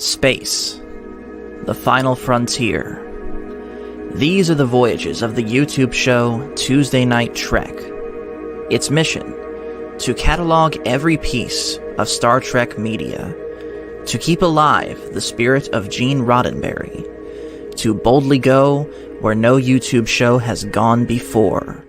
Space, the final frontier. These are the voyages of the YouTube show Tuesday Night Trek. Its mission, to catalog every piece of Star Trek media, to keep alive the spirit of Gene Roddenberry, to boldly go where no YouTube show has gone before.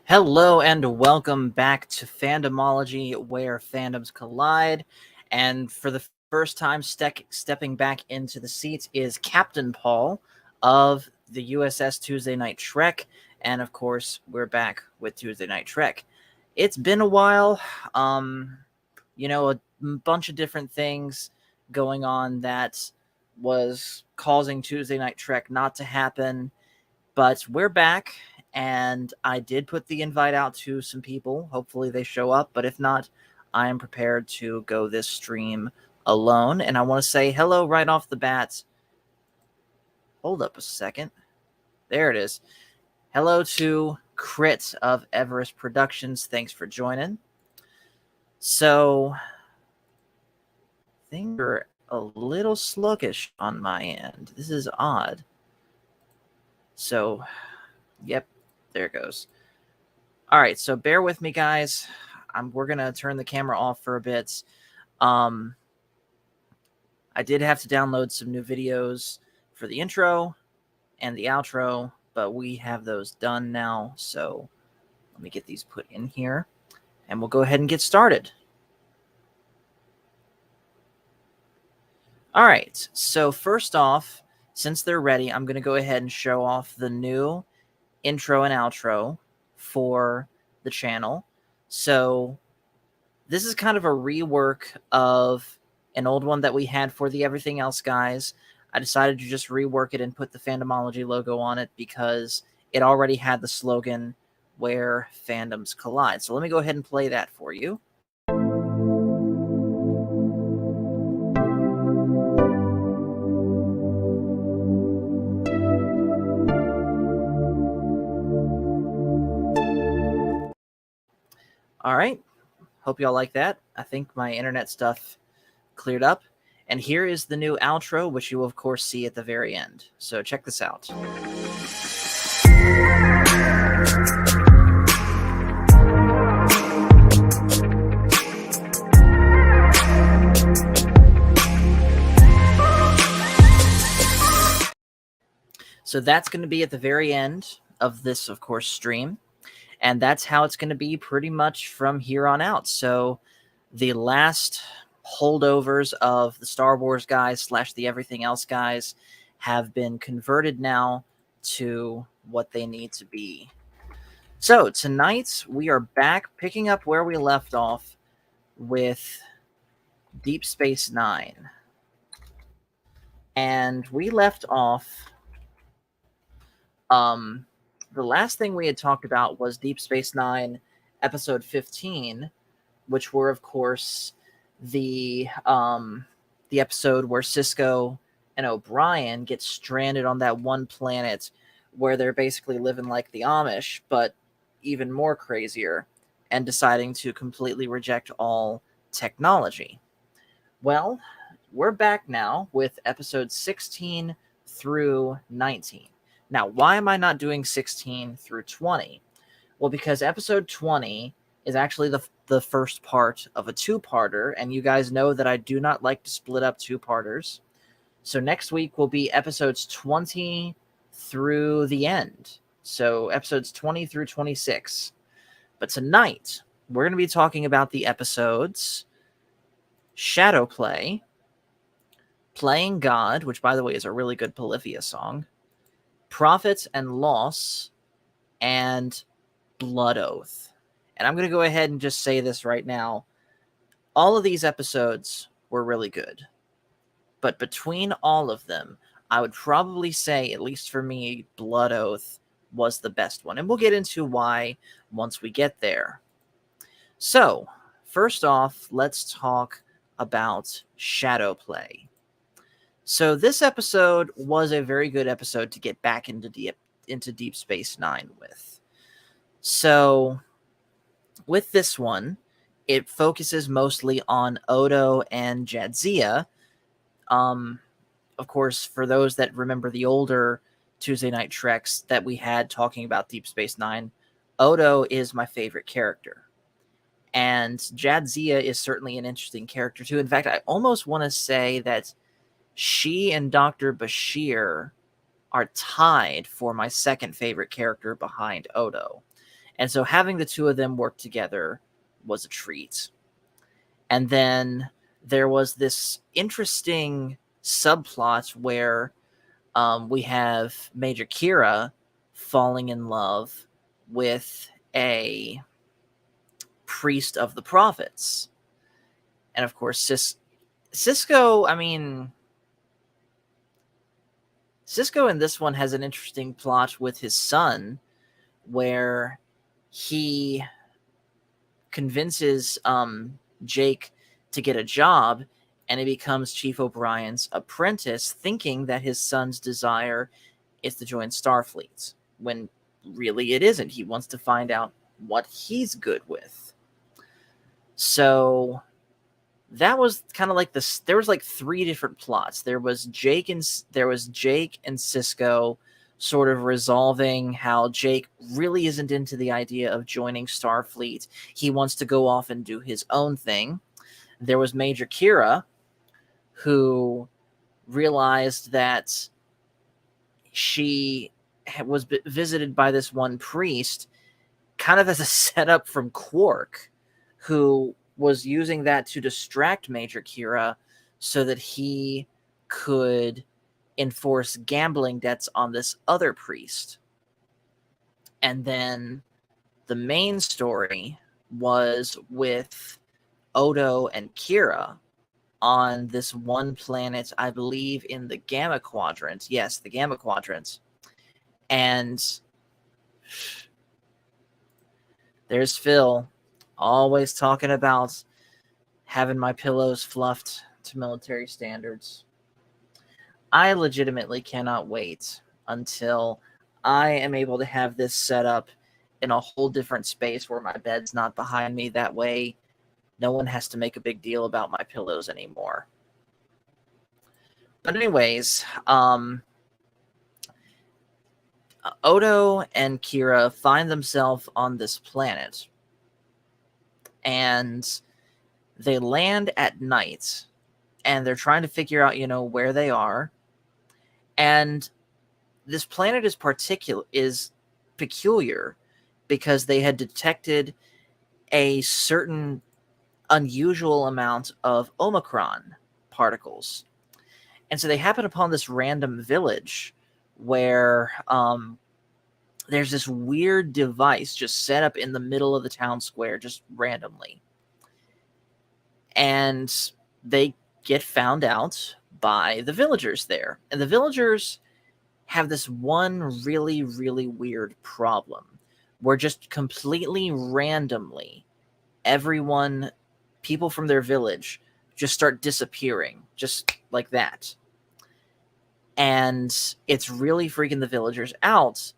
Hello and welcome back to Fandomology, where fandoms collide. And for the first time stepping back into the seat is Captain Paul of the USS Tuesday Night Trek. And of course, we're back with Tuesday Night Trek. It's been a while. A bunch of different things going on that was causing Tuesday Night Trek not to happen. But we're back, and I did put the invite out to some people. Hopefully they show up, but if not, I am prepared to go this stream alone. And I want to say hello right off the bat. Hold up a second. There it is. Hello to Crit of Everest Productions. Thanks for joining. So, things are a little sluggish on my end. This is odd. So, yep, there it goes. All right, so bear with me, guys. We're going to turn the camera off for a bit. I did have to download some new videos for the intro and the outro, but we have those done now. So let me get these put in here, and we'll go ahead and get started. All right, so first off, since they're ready, I'm going to go ahead and show off the new intro and outro for the channel. So this is kind of a rework of an old one that we had for the Everything Else guys. I decided to just rework it and put the Fandomology logo on it because it already had the slogan, "Where Fandoms Collide." So let me go ahead and play that for you. All right. Hope y'all like that. I think my internet stuff cleared up. And here is the new outro, which you will, of course, see at the very end. So check this out. So that's going to be at the very end of this, of course, stream. And that's how it's going to be pretty much from here on out. So the last holdovers of the Star Wars guys / the Everything Else guys have been converted now to what they need to be. So tonight we are back picking up where we left off with Deep Space Nine. And we left off... the last thing we had talked about was Deep Space Nine, episode 15, which were, of course, the episode where Sisko and O'Brien get stranded on that one planet where they're basically living like the Amish, but even more crazier, and deciding to completely reject all technology. Well, we're back now with episodes 16 through 19. Now, why am I not doing 16 through 20? Well, because episode 20 is actually the first part of a two-parter, and you guys know that I do not like to split up two-parters. So next week will be episodes 20 through the end. So episodes 20 through 26. But tonight, we're going to be talking about the episodes Shadowplay, Playing God, which, by the way, is a really good Polyphia song, Profit and Loss, and Blood Oath. And I'm going to go ahead and just say this right now. All of these episodes were really good. But between all of them, I would probably say, at least for me, Blood Oath was the best one. And we'll get into why once we get there. So, first off, let's talk about Shadowplay. So this episode was a very good episode to get back into Deep Space Nine with. So with this one, it focuses mostly on Odo and Jadzia. Of course, for those that remember the older Tuesday Night Treks that we had talking about Deep Space Nine, Odo is my favorite character. And Jadzia is certainly an interesting character too. In fact, I almost want to say that she and Dr. Bashir are tied for my second favorite character behind Odo. And so having the two of them work together was a treat. And then there was this interesting subplot where we have Major Kira falling in love with a priest of the prophets. And of course, Sisko, I mean, Sisko in this one has an interesting plot with his son where he convinces Jake to get a job, and he becomes Chief O'Brien's apprentice, thinking that his son's desire is to join Starfleet, when really it isn't. He wants to find out what he's good with. So that was kind of like this. There was like three different plots. There was Jake and Sisko sort of resolving how Jake really isn't into the idea of joining Starfleet. He wants to go off and do his own thing. There was Major Kira, who realized that she was visited by this one priest, kind of as a setup from Quark, who was using that to distract Major Kira so that he could enforce gambling debts on this other priest. And then the main story was with Odo and Kira on this one planet, I believe in the Gamma Quadrant. Yes, the Gamma Quadrant. And there's Phil, always talking about having my pillows fluffed to military standards. I legitimately cannot wait until I am able to have this set up in a whole different space where my bed's not behind me. That way, no one has to make a big deal about my pillows anymore. But anyways, Odo and Kira find themselves on this planet, and they land at night, and they're trying to figure out, where they are. And this planet is peculiar because they had detected a certain unusual amount of Omicron particles. And so they happen upon this random village where there's this weird device just set up in the middle of the town square, just randomly. And they get found out by the villagers there. And the villagers have this one really, really weird problem where just completely randomly, people from their village just start disappearing, just like that. And it's really freaking the villagers out.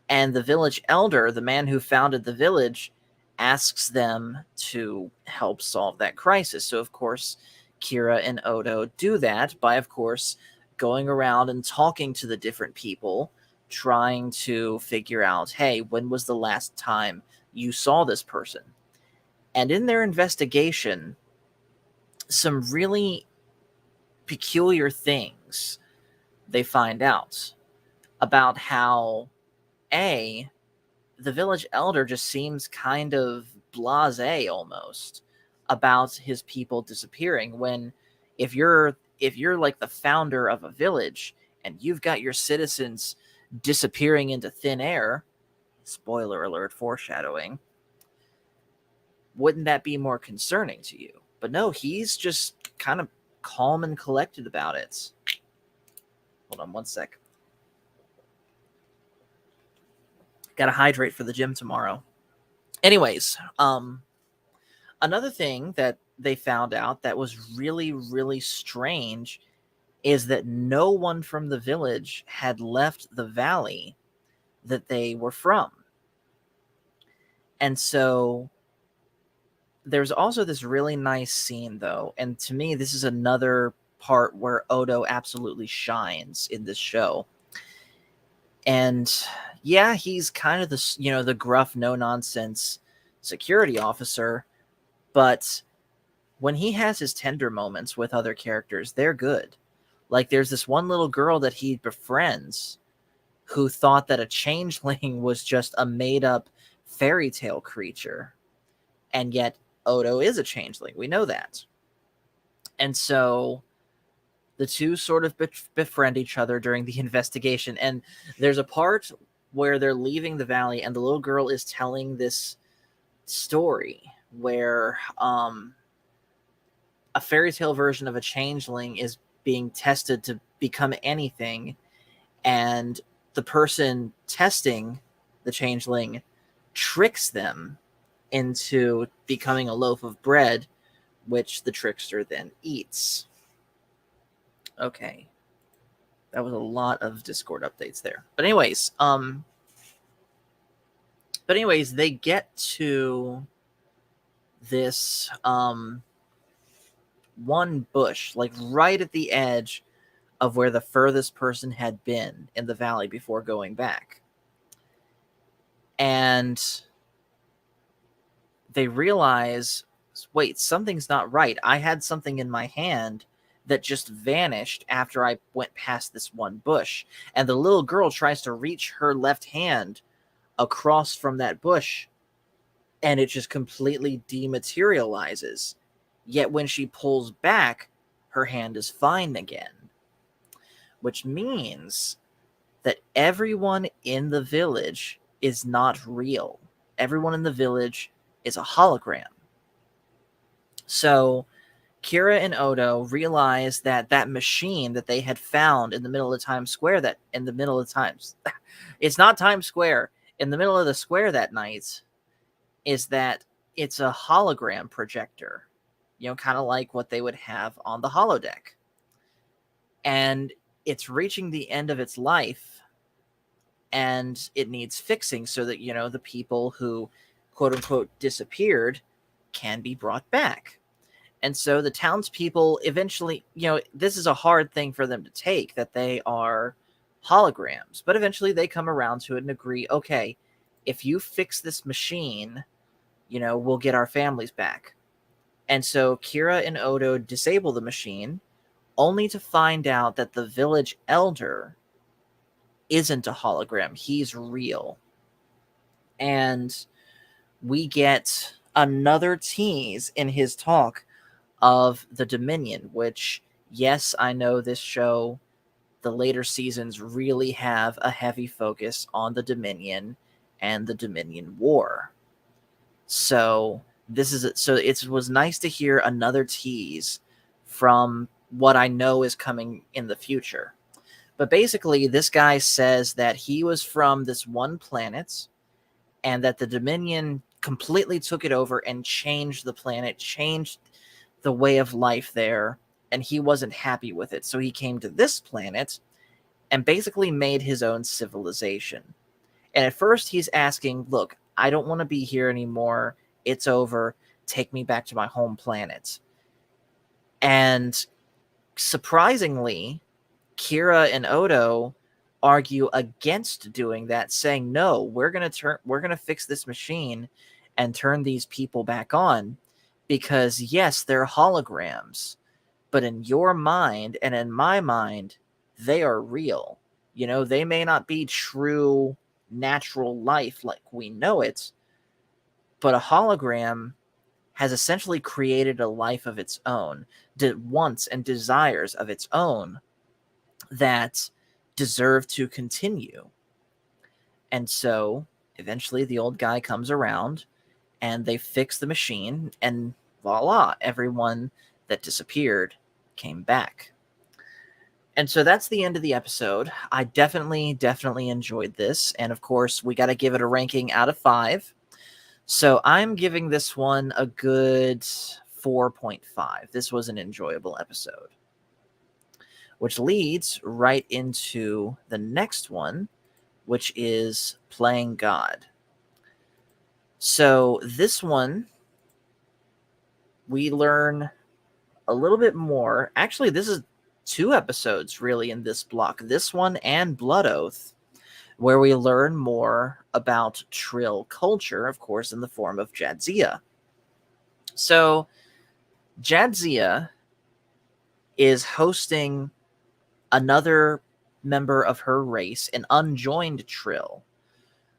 And the village elder, the man who founded the village, asks them to help solve that crisis. So, of course, Kira and Odo do that by, of course, going around and talking to the different people, trying to figure out, hey, when was the last time you saw this person? And in their investigation, some really peculiar things they find out about how, the village elder just seems kind of blasé almost about his people disappearing, when if you're like the founder of a village and you've got your citizens disappearing into thin air, spoiler alert, foreshadowing, wouldn't that be more concerning to you? But no, he's just kind of calm and collected about it. Hold on one sec. Gotta hydrate for the gym tomorrow. Anyways, another thing that they found out that was really, really strange is that no one from the village had left the valley that they were from. And so There's also this really nice scene, though, and to me, this is another part where Odo absolutely shines in this show. And yeah, he's kind of the gruff, no nonsense security officer, but when he has his tender moments with other characters, they're good. Like there's this one little girl that he befriends who thought that a changeling was just a made up fairy tale creature. And yet Odo is a changeling. We know that. And so the two sort of befriend each other during the investigation. And there's a part where they're leaving the valley and the little girl is telling this story where a fairy tale version of a changeling is being tested to become anything, and the person testing the changeling tricks them into becoming a loaf of bread, which the trickster then eats. Okay. That was a lot of Discord updates there. But anyways, they get to this one bush, like right at the edge of where the furthest person had been in the valley before going back. And they realize, wait, something's not right. I had something in my hand that just vanished after I went past this one bush. And the little girl tries to reach her left hand across from that bush, and it just completely dematerializes. Yet when she pulls back, her hand is fine again. Which means that everyone in the village is not real. Everyone in the village is a hologram. So Kira and Odo realize that that machine that they had found in the middle of Times Square, it's not Times Square, in the middle of the square that night, is that it's a hologram projector, kind of like what they would have on the holodeck. And it's reaching the end of its life, and it needs fixing so that, the people who, quote unquote, disappeared can be brought back. And so the townspeople eventually, this is a hard thing for them to take, that they are holograms, but eventually they come around to it and agree, okay, if you fix this machine, we'll get our families back. And so Kira and Odo disable the machine, only to find out that the village elder isn't a hologram. He's real. And we get another tease in his talk of the Dominion, which, yes, I know this show, the later seasons really have a heavy focus on the Dominion and the Dominion War. So it was nice to hear another tease from what I know is coming in the future. But basically, this guy says that he was from this one planet and that the Dominion completely took it over and changed the planet, changed the way of life there, and he wasn't happy with it. So he came to this planet and basically made his own civilization. And at first he's asking, look, I don't want to be here anymore. It's over. Take me back to my home planet. And surprisingly, Kira and Odo argue against doing that, saying, no, we're going to fix this machine and turn these people back on, because yes, they're holograms, but in your mind and in my mind, they are real. They may not be true natural life like we know it, but a hologram has essentially created a life of its own, wants and desires of its own that deserve to continue. And so eventually the old guy comes around and they fix the machine, and voila, everyone that disappeared came back. And so that's the end of the episode. I definitely enjoyed this. And of course, we got to give it a ranking out of 5. So I'm giving this one a good 4.5. This was an enjoyable episode. Which leads right into the next one, which is Playing God. So this one we learn a little bit more. Actually, this is 2 episodes really in this block, this one and Blood Oath, where we learn more about Trill culture, of course, in the form of Jadzia. So, Jadzia is hosting another member of her race, an unjoined Trill,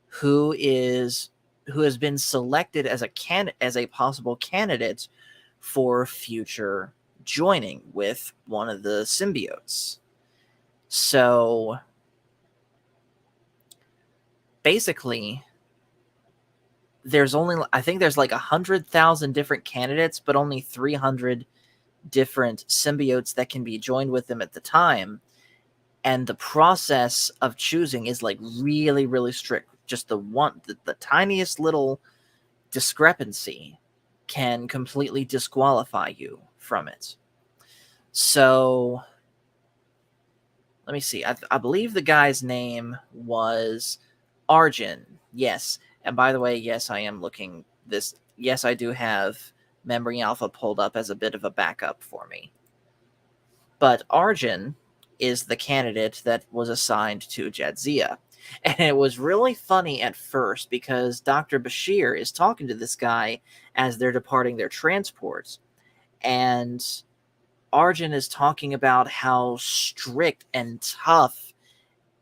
who has been selected as a possible candidate for future joining with one of the symbiotes. So basically, I think there's like 100,000 different candidates, but only 300 different symbiotes that can be joined with them at the time. And the process of choosing is like really, really strict. Just the tiniest little discrepancy can completely disqualify you from it. So let me see. I believe the guy's name was Arjun. Yes. And by the way, yes, I am looking this. Yes, I do have Memory Alpha pulled up as a bit of a backup for me. But Arjun is the candidate that was assigned to Jadzia. And it was really funny at first because Dr. Bashir is talking to this guy as they're departing their transport. And Arjun is talking about how strict and tough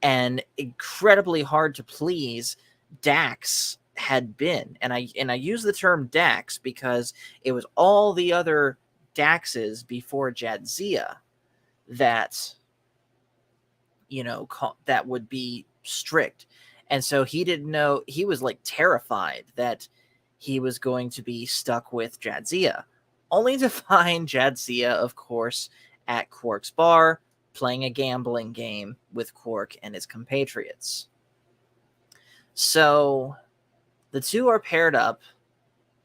and incredibly hard to please Dax had been. And I use the term Dax because it was all the other Daxes before Jadzia that, that would be strict. And so he didn't know, he was like terrified that he was going to be stuck with Jadzia, only to find Jadzia, of course, at Quark's bar, playing a gambling game with Quark and his compatriots. So the two are paired up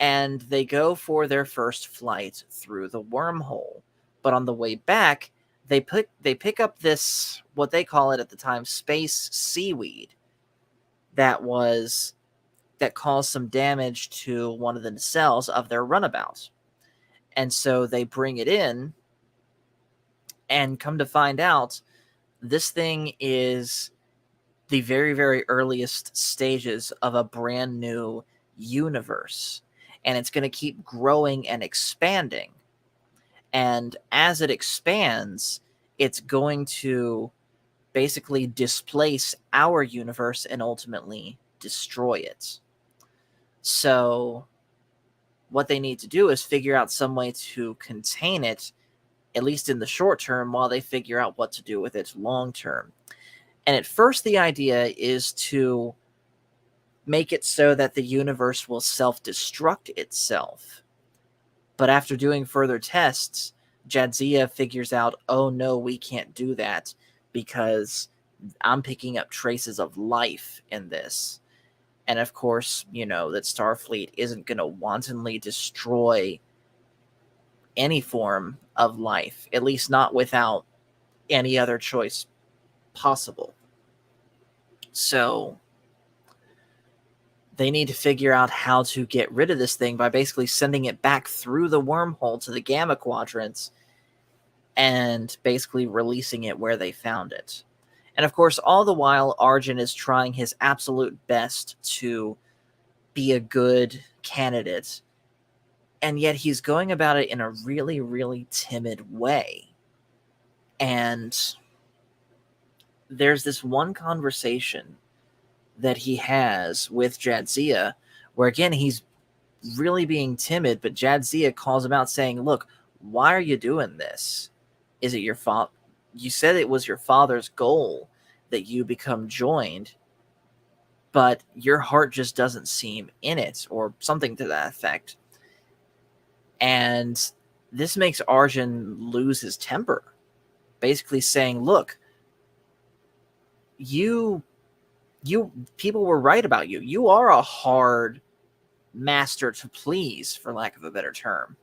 and they go for their first flight through the wormhole. But on the way back, they pick up this, what they call it at the time, space seaweed, that caused some damage to one of the nacelles of their runabout. And so they bring it in, and come to find out, this thing is the very, very earliest stages of a brand new universe. And it's going to keep growing and expanding. And as it expands, it's going to basically displace our universe and ultimately destroy it. So what they need to do is figure out some way to contain it, at least in the short term, while they figure out what to do with it long term. And at first, the idea is to make it so that the universe will self-destruct itself. But after doing further tests, Jadzia figures out, oh no, we can't do that because I'm picking up traces of life in this. And of course, that Starfleet isn't going to wantonly destroy any form of life, at least not without any other choice possible. So they need to figure out how to get rid of this thing by basically sending it back through the wormhole to the Gamma Quadrants and basically releasing it where they found it. And of course, all the while, Arjun is trying his absolute best to be a good candidate, and yet he's going about it in a really, really timid way. And there's this one conversation that he has with Jadzia where, again, he's really being timid, but Jadzia calls him out saying, look, why are you doing this? Is it your fault? You said it was your father's goal that you become joined, but your heart just doesn't seem in it, or something to that effect. And this makes Arjun lose his temper, basically saying, look, you people were right about you. You are a hard master to please, for lack of a better term.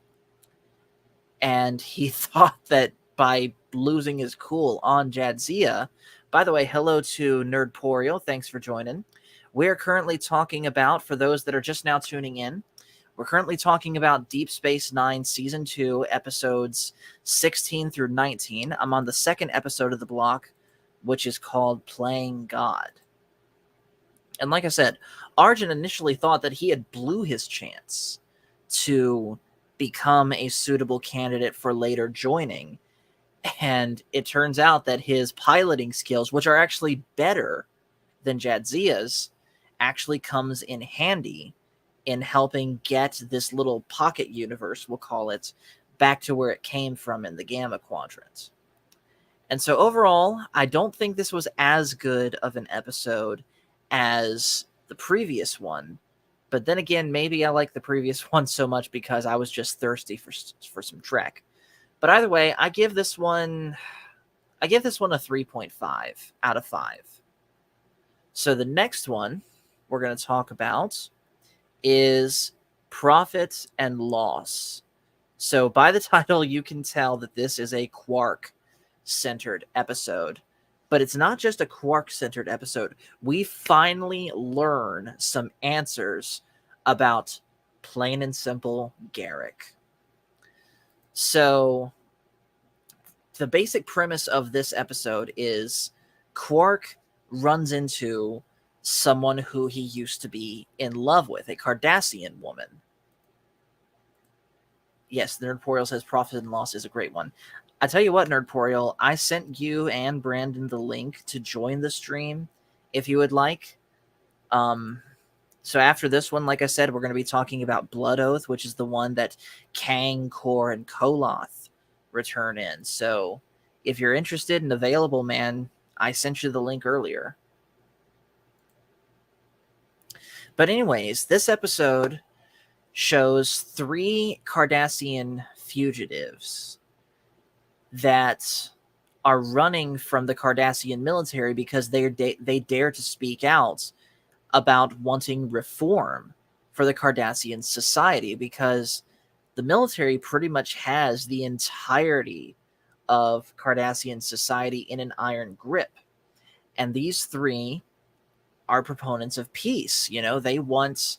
And he thought that by losing his cool on Jadzia, by the way, hello to Nerdporio, thanks for joining. We're currently talking about, for those that are just now tuning in, We're currently talking about Deep Space Nine Season 2, episodes 16 through 19. I'm on the second episode of the block, which is called Playing God. And like I said, Arjun initially thought that he had blew his chance to become a suitable candidate for later joining. And it turns out that his piloting skills, which are actually better than Jadzia's, actually comes in handy in helping get this little pocket universe, we'll call it, back to where it came from in the Gamma Quadrant. And so overall, I don't think this was as good of an episode as the previous one. But then again, maybe I like the previous one so much because I was just thirsty for some Trek. But either way, I give this one a 3.5 out of 5. So the next one we're going to talk about is Profit and Loss. So by the title, you can tell that this is a Quark-centered episode. But it's not just a Quark-centered episode. We finally learn some answers about plain and simple Garak. So the basic premise of this episode is Quark runs into someone who he used to be in love with, a Cardassian woman. Yes, Nerdporial says Profit and Loss is a great one. I tell you what, Nerdporial, I sent you and Brandon the link to join the stream if you would like. So after this one, like I said, we're going to be talking about Blood Oath, which is the one that Kang, Kor, and Koloth return in. So if you're interested and available, man, I sent you the link earlier. But anyways, this episode shows 3 Cardassian fugitives that are running from the Cardassian military because they dare to speak out about wanting reform for the Cardassian society, because the military pretty much has the entirety of Cardassian society in an iron grip. And these 3 are proponents of peace. You know, they want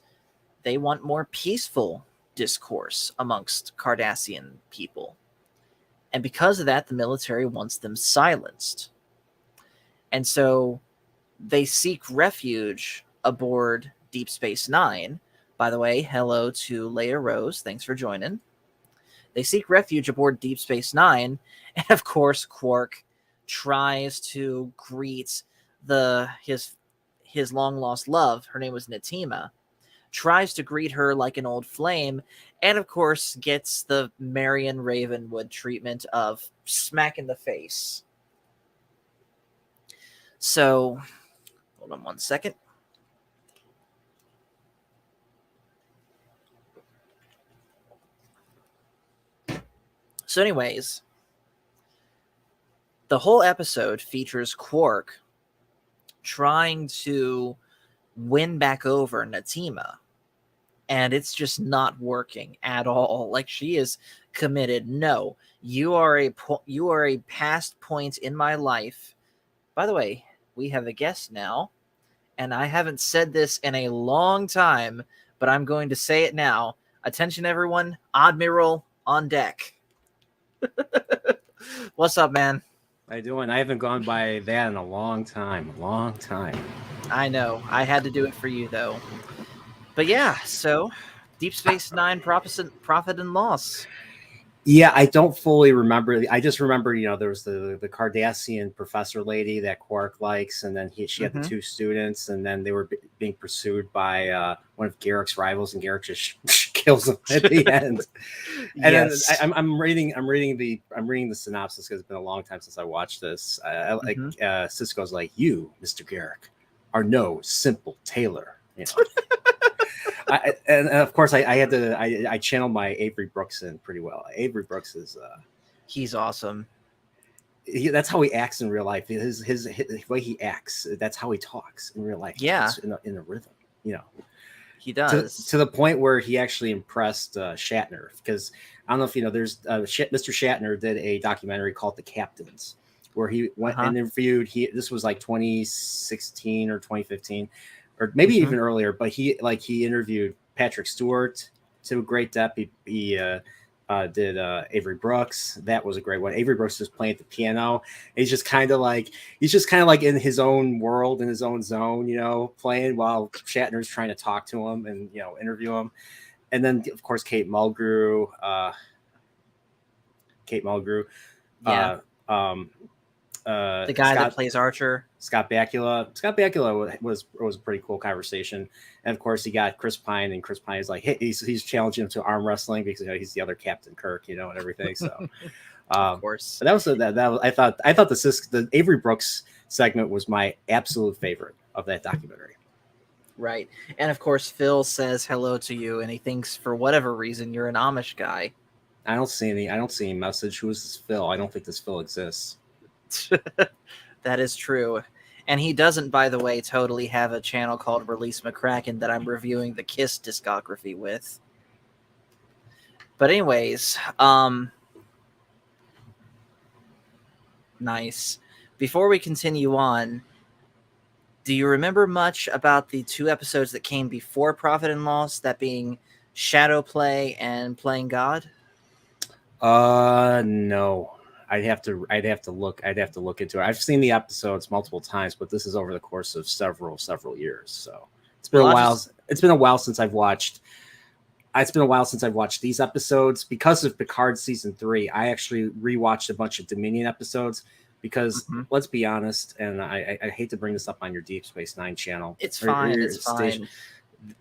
more peaceful discourse amongst Cardassian people. And because of that, the military wants them silenced. And so they seek refuge aboard Deep Space Nine. By the way, hello to Leia Rose. Thanks for joining. They seek refuge aboard Deep Space Nine. And of course, Quark tries to greet his long-lost love. Her name was Natima. Tries to greet her like an old flame, and of course gets the Marion Ravenwood treatment of smack in the face. So, hold on one second. So anyways, the whole episode features Quark trying to win back over Natima. And it's just not working at all. Like, she is committed. No, you are a past point in my life. By the way, we have a guest now, and I haven't said this in a long time, but I'm going to say it now. Attention, everyone. Admiral on deck. What's up, man? How you doing? I haven't gone by that in a long time. I know. I had to do it for you, though. But yeah, so Deep Space Nine, Profit and Loss. Yeah, I don't fully remember. I just remember, there was the Cardassian professor lady that Quark likes, and then she had the 2 students, and then they were being pursued by one of Garak's rivals, and Garak just kills them at the end. And yes. Then I'm reading the synopsis because it's been a long time since I watched this. Sisko's like, "You, Mr. Garak, are no simple tailor." And of course, I channeled my Avery Brooks in pretty well. Avery Brooks is he's awesome. That's how he acts in real life. His way he acts, that's how he talks in real life. Yeah, in a rhythm, he does to the point where he actually impressed Shatner. Because I don't know if you know, there's Mr. Shatner did a documentary called The Captains, where he went and interviewed. This was like 2016 or 2015. Or maybe even earlier, but he interviewed Patrick Stewart, to a great depth. He did Avery Brooks. That was a great one. Avery Brooks is playing the piano. He's just kind of like in his own world, in his own zone, playing while Shatner's trying to talk to him and interview him. And then of course Kate Mulgrew. Yeah. The guy that plays Archer. Scott Bakula. Scott Bakula was a pretty cool conversation, and of course he got Chris Pine, and Chris Pine is like, hey, he's challenging him to arm wrestling because he's the other Captain Kirk, and everything. So, of course, but that was I thought the Avery Brooks segment was my absolute favorite of that documentary. Right, and of course Phil says hello to you, and he thinks for whatever reason you're an Amish guy. I don't see any message. Who is this Phil? I don't think this Phil exists. That is true. And he doesn't, by the way, totally have a channel called Release McCracken that I'm reviewing the Kiss discography with. But anyways, nice. Before we continue on, do you remember much about the 2 episodes that came before Profit and Loss, that being Shadow Play and Playing God? No. I'd have to look into it. I've seen the episodes multiple times, but this is over the course of several years. So it's been a while. It's been a while since I've watched these episodes. Because of Picard season 3, I actually rewatched a bunch of Dominion episodes because let's be honest, and I hate to bring this up on your Deep Space Nine channel. It's fine. It's fine.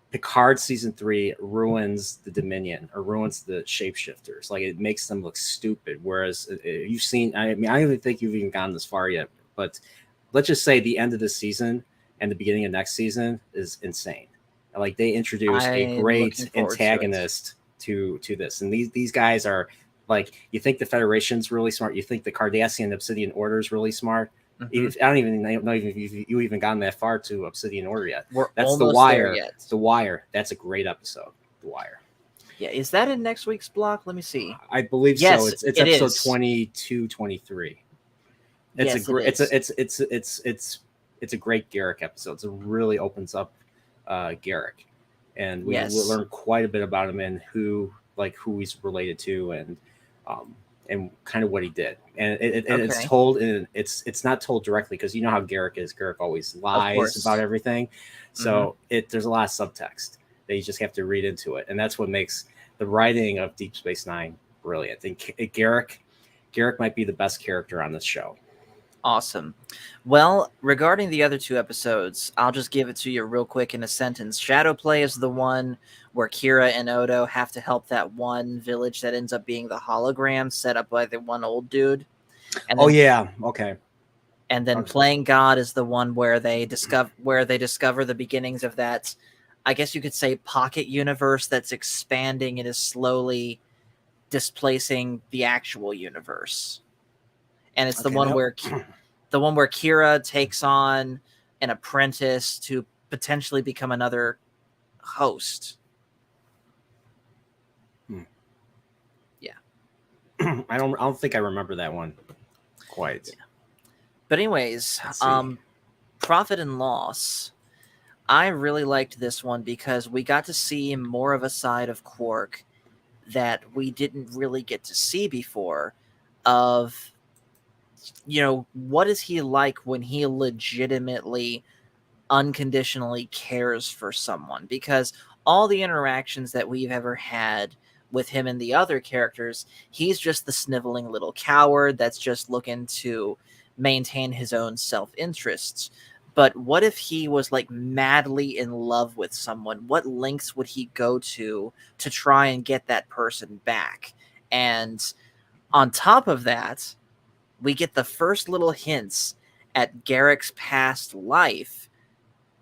Picard season 3 ruins the Dominion, or ruins the shapeshifters. Like, it makes them look stupid. Whereas you've seen, I don't even think you've even gotten this far yet, but let's just say the end of this season and the beginning of next season is insane. Like, they introduce a great antagonist to this. And these guys are like, you think the Federation's really smart. You think the Cardassian Obsidian Order is really smart. I don't even know if you even gotten that far to Obsidian Order yet. That's The Wire. The Wire. That's a great episode. The Wire. Yeah, is that in next week's block? Let me see. I believe so. It's episode 22, 23. It's a great Garak episode. It really opens up Garak, and we learn quite a bit about him and who he's related to, and kind of what he did. And it's told in it's not told directly, because you know how Garak is. Garak always lies about everything. So there's a lot of subtext that you just have to read into it. And that's what makes the writing of Deep Space Nine brilliant. And Garak might be the best character on this show. Awesome. Well, regarding the other 2 episodes, I'll just give it to you real quick in a sentence. Shadow Play is the one where Kira and Odo have to help that one village that ends up being the hologram set up by the one old dude. And then, okay. And then Playing God is the one where they discover the beginnings of that, I guess you could say, pocket universe that's expanding and is slowly displacing the actual universe. And it's the one where Kira takes on an apprentice to potentially become another host. Yeah. I don't think I remember that one quite. Yeah. But anyways, Profit and Loss. I really liked this one because we got to see more of a side of Quark that we didn't really get to see before, of what is he like when he legitimately, unconditionally cares for someone? Because all the interactions that we've ever had with him and the other characters, he's just the sniveling little coward that's just looking to maintain his own self-interests. But what if he was like madly in love with someone? What lengths would he go to try and get that person back? And on top of that, we get the first little hints at Garak's past life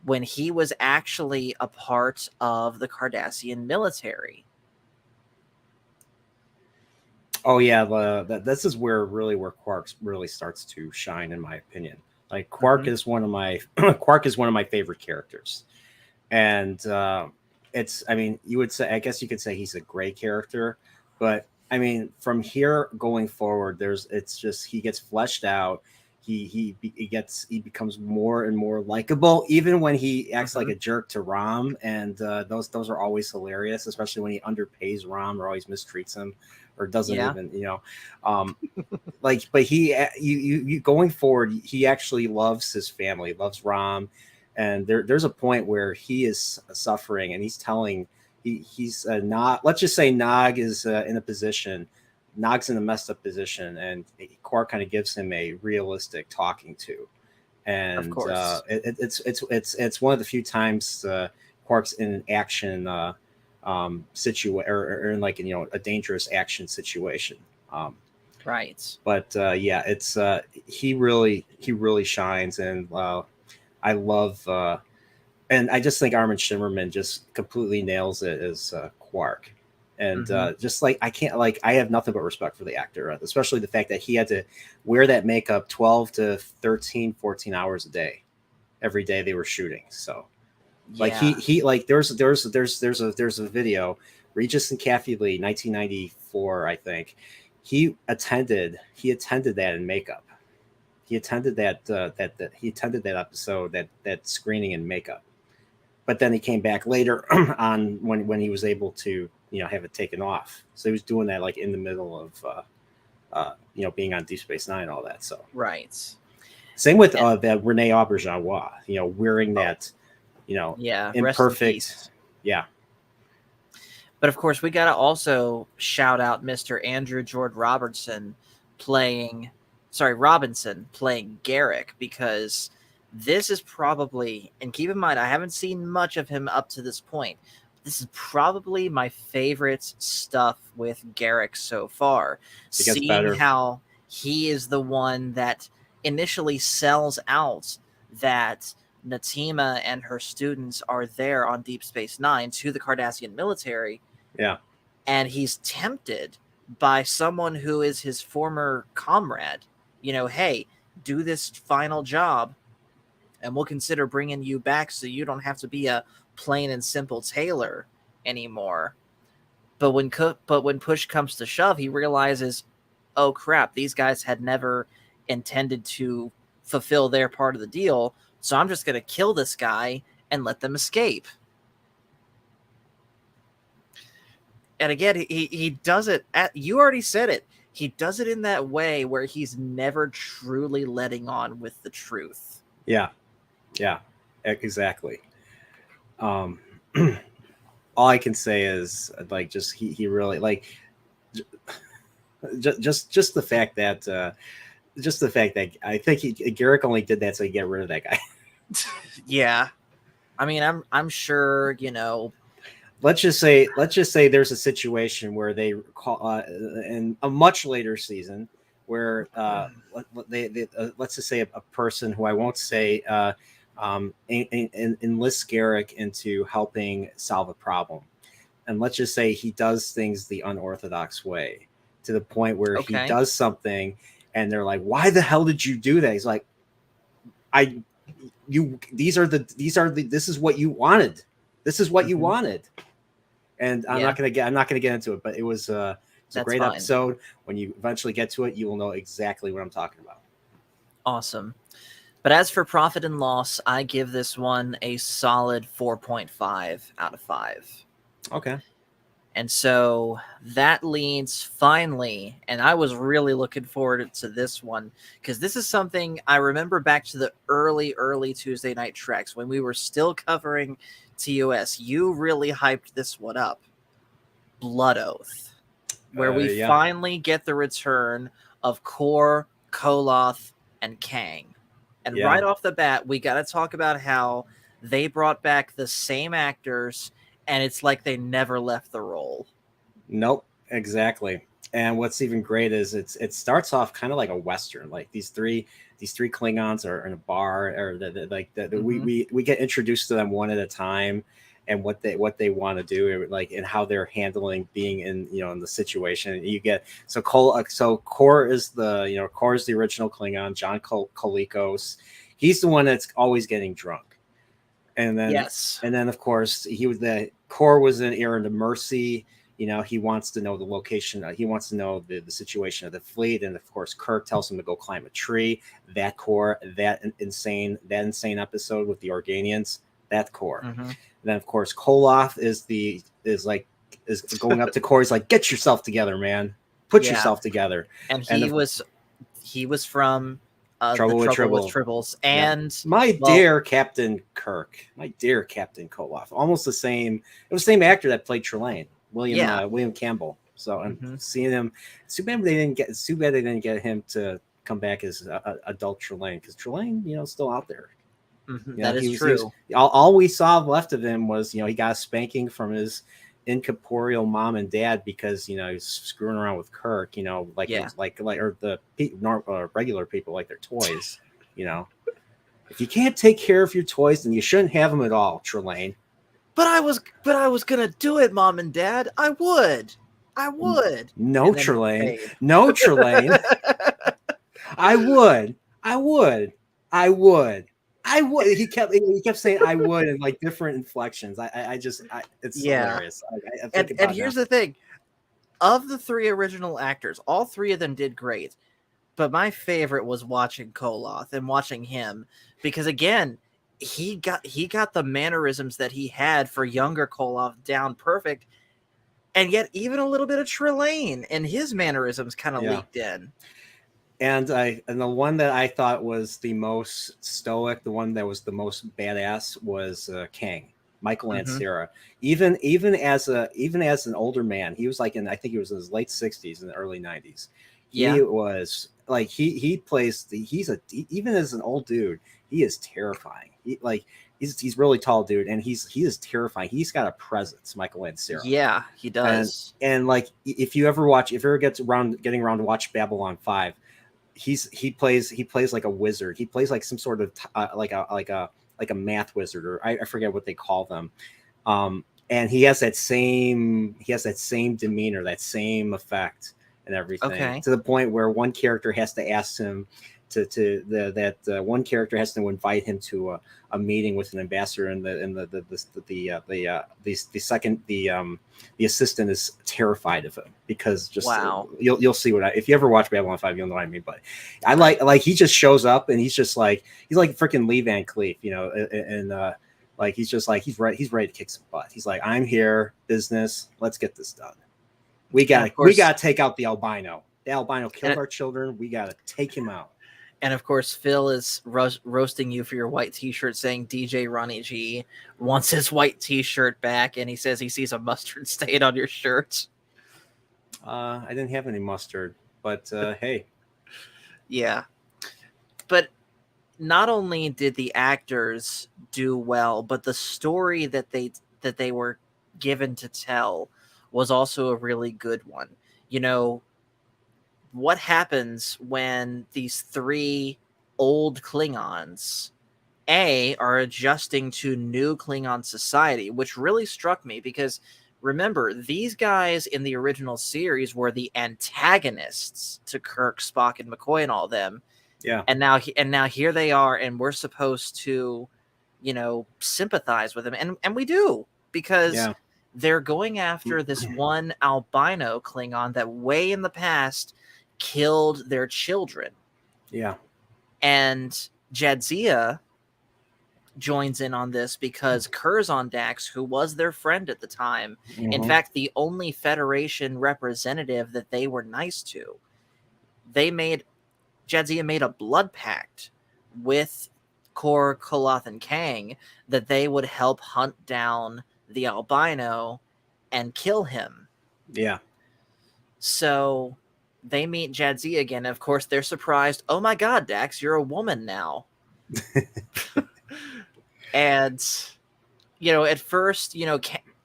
when he was actually a part of the Cardassian military. Oh yeah, this is where Quark really starts to shine, in my opinion. Like, Quark is one of my favorite characters, and you would say, I guess you could say he's a gray character, but I mean, from here going forward, he gets fleshed out. he becomes more and more likable, even when he acts like a jerk to Rom, and those are always hilarious, especially when he underpays Rom or always mistreats him or doesn't even but you going forward, he actually loves his family, loves Rom, and there's a point where he is suffering and he's telling he's not, let's just say Nog is in a position. Nog's in a messed up position, and Quark kind of gives him a realistic talking to, and of course, it's one of the few times Quark's in an action situation or in like a dangerous action situation. Right. But it's he really shines, and I love and I just think Armin Shimmerman just completely nails it as Quark. And just like I have nothing but respect for the actor, especially the fact that he had to wear that makeup 12 to 13, 14 hours a day, every day they were shooting. So like he like there's a video, Regis and Kathy Lee, 1994, I think. He attended that in makeup. He attended that episode, that screening in makeup. But then he came back later on when he was able to have it taken off. So he was doing that like in the middle of being on Deep Space Nine and all that. So right. Same with that Rene Auberjonois, wearing that imperfect. Yeah. But of course, we got to also shout out Mr. Andrew George Robinson playing Garak, because this is probably, and keep in mind, I haven't seen much of him up to this point. This is probably my favorite stuff with Garak so far. Seeing how he is the one that initially sells out that Natima and her students are there on Deep Space Nine to the Cardassian military. Yeah. And he's tempted by someone who is his former comrade. Hey, do this final job and we'll consider bringing you back so you don't have to be a plain and simple tailor anymore. But when push comes to shove, he realizes, oh crap, these guys had never intended to fulfill their part of the deal, so I'm just going to kill this guy and let them escape. And again, he does it you already said it. He does it in that way where he's never truly letting on with the truth. Yeah, exactly. All I can say is like just he really like just the fact that I think Garak only did that so he get rid of that guy. Yeah, I mean, I'm sure Let's just say there's a situation where they call in a much later season where they let's just say a person who I won't say enlists Garak into helping solve a problem, and let's just say he does things the unorthodox way to the point where he does something and they're like, why the hell did you do that? He's like, this is what you wanted. This is what you wanted. And I'm not gonna get into it, but it was it's a great episode. When you eventually get to it, you will know exactly what I'm talking about. Awesome. But as for profit and loss, I give this one a solid 4.5 out of 5. Okay. And so that leads finally, and I was really looking forward to this one, because this is something I remember back to the early Tuesday Night Treks when we were still covering TOS. You really hyped this one up. Blood Oath, where we finally get the return of Kor, Koloth, and Kang. And right off the bat, we got to talk about how they brought back the same actors, and it's like they never left the role. Nope, exactly. And what's even great is it starts off kind of like a Western. Like these three Klingons are in a bar, or we get introduced to them one at a time, and what they want to do, like, and how they're handling being in in the situation. You get Kor is the original Klingon, John Colicos. He's the one that's always getting drunk. And then of course Kor was in Errand of Mercy. he wants to know the location. He wants to know the situation of the fleet. And of course, Kirk tells him to go climb a tree. That core, that insane episode with the Organians, that core. Mm-hmm. And then of course, Koloth is going up to Core. He's like, get yourself together, man. Put yourself together. And he was from Trouble with Tribbles. And my dear Captain Kirk, my dear Captain Koloth, almost the same. It was the same actor that played Trelane, William Campbell. So I'm seeing him. It's too bad they didn't get him to come back as adult Trelane, because Trelane, still out there. Mm-hmm. That is true. All we saw left of him was, he got a spanking from his incorporeal mom and dad because he's screwing around with Kirk, or the regular people like their toys. If you can't take care of your toys, then you shouldn't have them at all, Trelane. But I was gonna do it, Mom and Dad. I would. No, Trelane. No, Trelane. I would. He kept saying I would in like different inflections. It's hilarious. And here's the thing: of the 3 original actors, all 3 of them did great. But my favorite was watching Koloth and watching him, because again, he got the mannerisms that he had for younger Koloth down perfect, and yet even a little bit of Trelane and his mannerisms kind of leaked in. And the one that I thought was the most stoic, the one that was the most badass, was Kang, Michael Ansara. Even as an older man, he was like I think he was in his late 60s and the early 90s. He was like he plays even as an old dude, he is terrifying. He's really tall dude, and he is terrifying. He's got a presence, Michael Ansara. Yeah, he does. And like if you ever get getting around to watch Babylon 5. He plays like a wizard. He plays like some sort of like a math wizard, or I forget what they call them. And he has that same demeanor, that same effect and everything, to the point where one character has to ask him one character has to invite him to a meeting with an ambassador, and the assistant is terrified of him, because you'll see if you ever watch Babylon 5, you'll know what I mean. But I like he just shows up, and he's like freaking Lee Van Cleef, and like he's ready to kick some butt. He's like, I'm here, business, let's get this done. We gotta take out the albino. The albino killed our children. We gotta take him out. And of course, Phil is roasting you for your white T-shirt, saying DJ Ronnie G wants his white T-shirt back, and he says he sees a mustard stain on your shirt. I didn't have any mustard, but hey. Yeah. But not only did the actors do well, but the story that they were given to tell was also a really good one. What happens when these 3 old Klingons are adjusting to new Klingon society, which really struck me, because remember, these guys in the original series were the antagonists to Kirk, Spock, and McCoy and all them. Yeah. And now here they are, and we're supposed to, sympathize with them, and we do, because they're going after this one albino Klingon that way in the past killed their children. Yeah. And Jadzia joins in on this because Curzon Dax, who was their friend at the time, in fact, the only Federation representative that they were nice to, Jadzia made a blood pact with Kor, Koloth, and Kang that they would help hunt down the albino and kill him. Yeah. So they meet Jadzia again. Of course, they're surprised. Oh my God, Dax, you're a woman now. And, at first,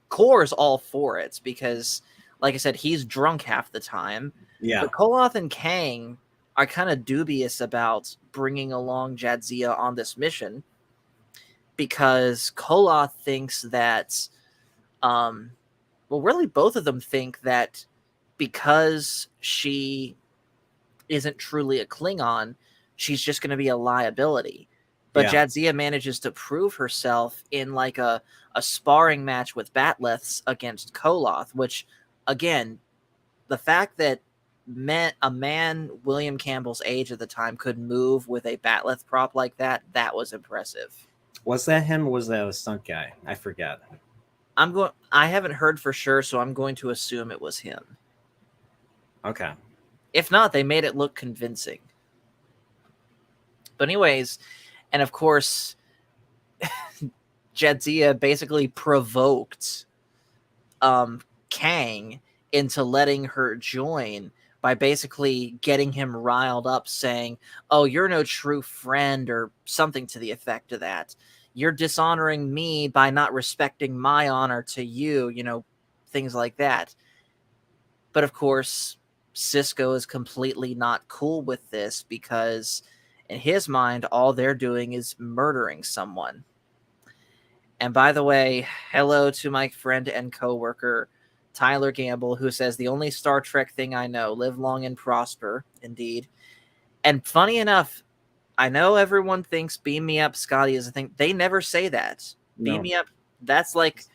Kor's all for it because, like I said, he's drunk half the time. Yeah. But Koloth and Kang are kind of dubious about bringing along Jadzia on this mission because Koloth thinks that, really both of them think that because she isn't truly a Klingon, she's just going to be a liability. But Jadzia manages to prove herself in like a sparring match with Batleths against Koloth, which again, the fact that a man William Campbell's age at the time could move with a bat'leth prop like that was impressive. Was that him or was that a stunt guy? I forget. I haven't heard for sure, so I'm going to assume it was him. Okay. If not, they made it look convincing. But anyways, and of course, Jadzia basically provoked Kang into letting her join by basically getting him riled up, saying, "Oh, you're no true friend," or something to the effect of that. "You're dishonoring me by not respecting my honor to you," things like that. But of course, Cisco is completely not cool with this because in his mind, all they're doing is murdering someone. And by the way, hello to my friend and coworker, Tyler Gamble, who says the only Star Trek thing I know, live long and prosper, indeed. And funny enough, I know everyone thinks beam me up, Scotty is a thing. They never say that. No. Beam me up. That's like,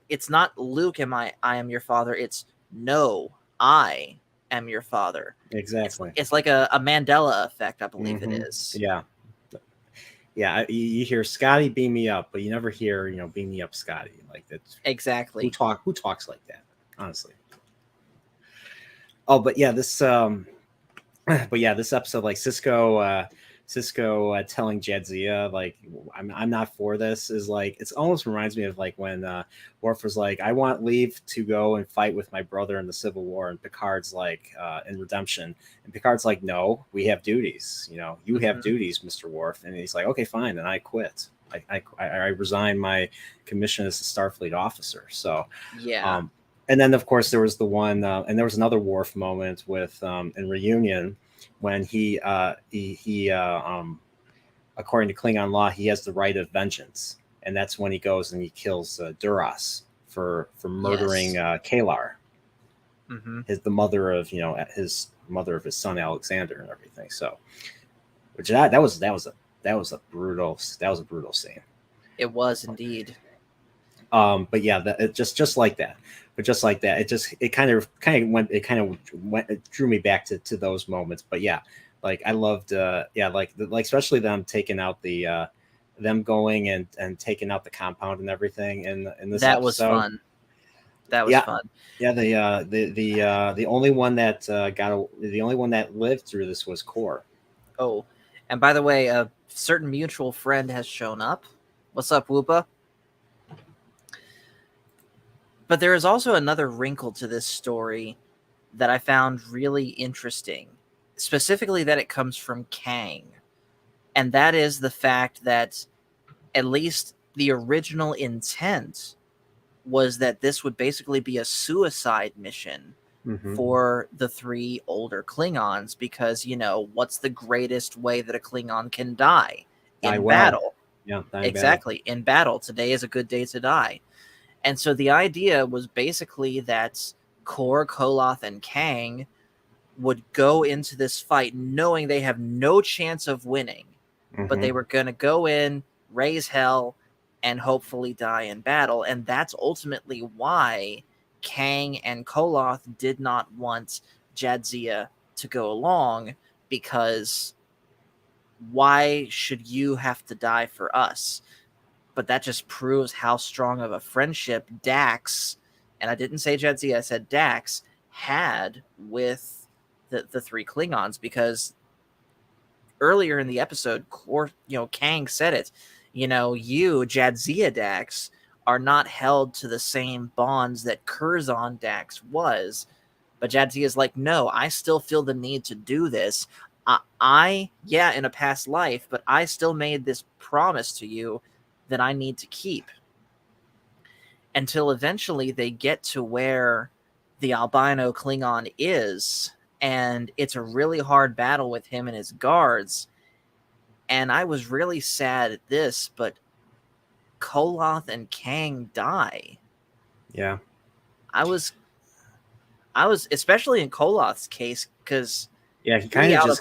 it's not Luke, I am your father. It's no, I am your father. Exactly. It's like a Mandela effect, I believe it is. Yeah. Yeah, you hear Scotty beam me up, but you never hear, beam me up Scotty. Like that's exactly. Who talks like that, honestly. Oh, but yeah, this episode, like Cisco telling Jadzia, like, I'm not for this, is like, it's almost reminds me of like when Worf was like, I want leave to go and fight with my brother in the Civil War, and Picard's like, in Redemption, and Picard's like, no, we have duties, you have duties, Mr. Worf, and he's like, okay, fine, then I quit. I resign my commission as a Starfleet officer. So yeah. And then, of course, there was the one, and there was another Worf moment with in Reunion when he according to Klingon law, he has the right of vengeance, and that's when he goes and he kills Duras for murdering Kalar, the mother of his mother of his son Alexander and everything. So, which that was a brutal scene. It was indeed. But yeah, it just like that. But just like that, it kind of drew me back to those moments. But yeah, like I loved, like especially them taking out the, them going and taking out the compound and everything in this that episode. Was fun. That was fun. Yeah, the only one that lived through this was Kor. Oh, and by the way, a certain mutual friend has shown up. What's up, Whoopa? But there is also another wrinkle to this story that I found really interesting, specifically that it comes from Kang. And that is the fact that at least the original intent was that this would basically be a suicide mission for the three older Klingons because, what's the greatest way that a Klingon can die? In battle. Yeah, exactly. In battle. Today is a good day to die. And so the idea was basically that Kor, Koloth, and Kang would go into this fight knowing they have no chance of winning, but they were going to go in, raise hell, and hopefully die in battle. And that's ultimately why Kang and Koloth did not want Jadzia to go along, because why should you have to die for us? But that just proves how strong of a friendship Dax, and I didn't say Jadzia, I said Dax, had with the three Klingons, because earlier in the episode, Kang said it, you, Jadzia Dax, are not held to the same bonds that Curzon Dax was. But Jadzia's like, no, I still feel the need to do this. In a past life, but I still made this promise to you that I need to keep. Until eventually they get to where the albino Klingon is, and it's a really hard battle with him and his guards. And I was really sad at this, but Koloth and Kang die. Yeah. I was especially in Koloth's case, because he kind of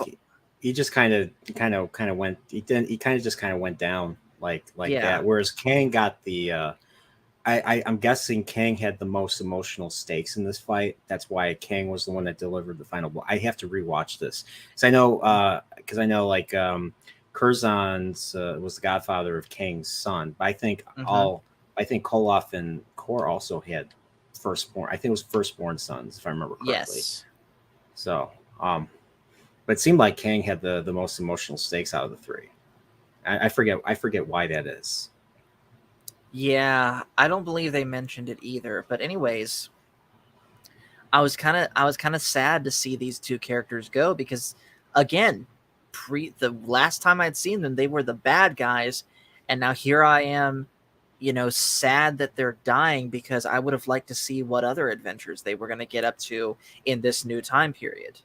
went down like that. Whereas Kang got the I'm guessing Kang had the most emotional stakes in this fight. That's why Kang was the one that delivered the final blow. I have to rewatch this because I know like Curzon's was the godfather of Kang's son. But I think Koloff and Kor also had firstborn. I think it was firstborn sons, if I remember correctly. Yes. So, but it seemed like Kang had the most emotional stakes out of the three. I forget why that is. Yeah, I don't believe they mentioned it either. But anyways, I was kind of sad to see these two characters go because, again, the last time I'd seen them, they were the bad guys, and now here I am, sad that they're dying because I would have liked to see what other adventures they were going to get up to in this new time period.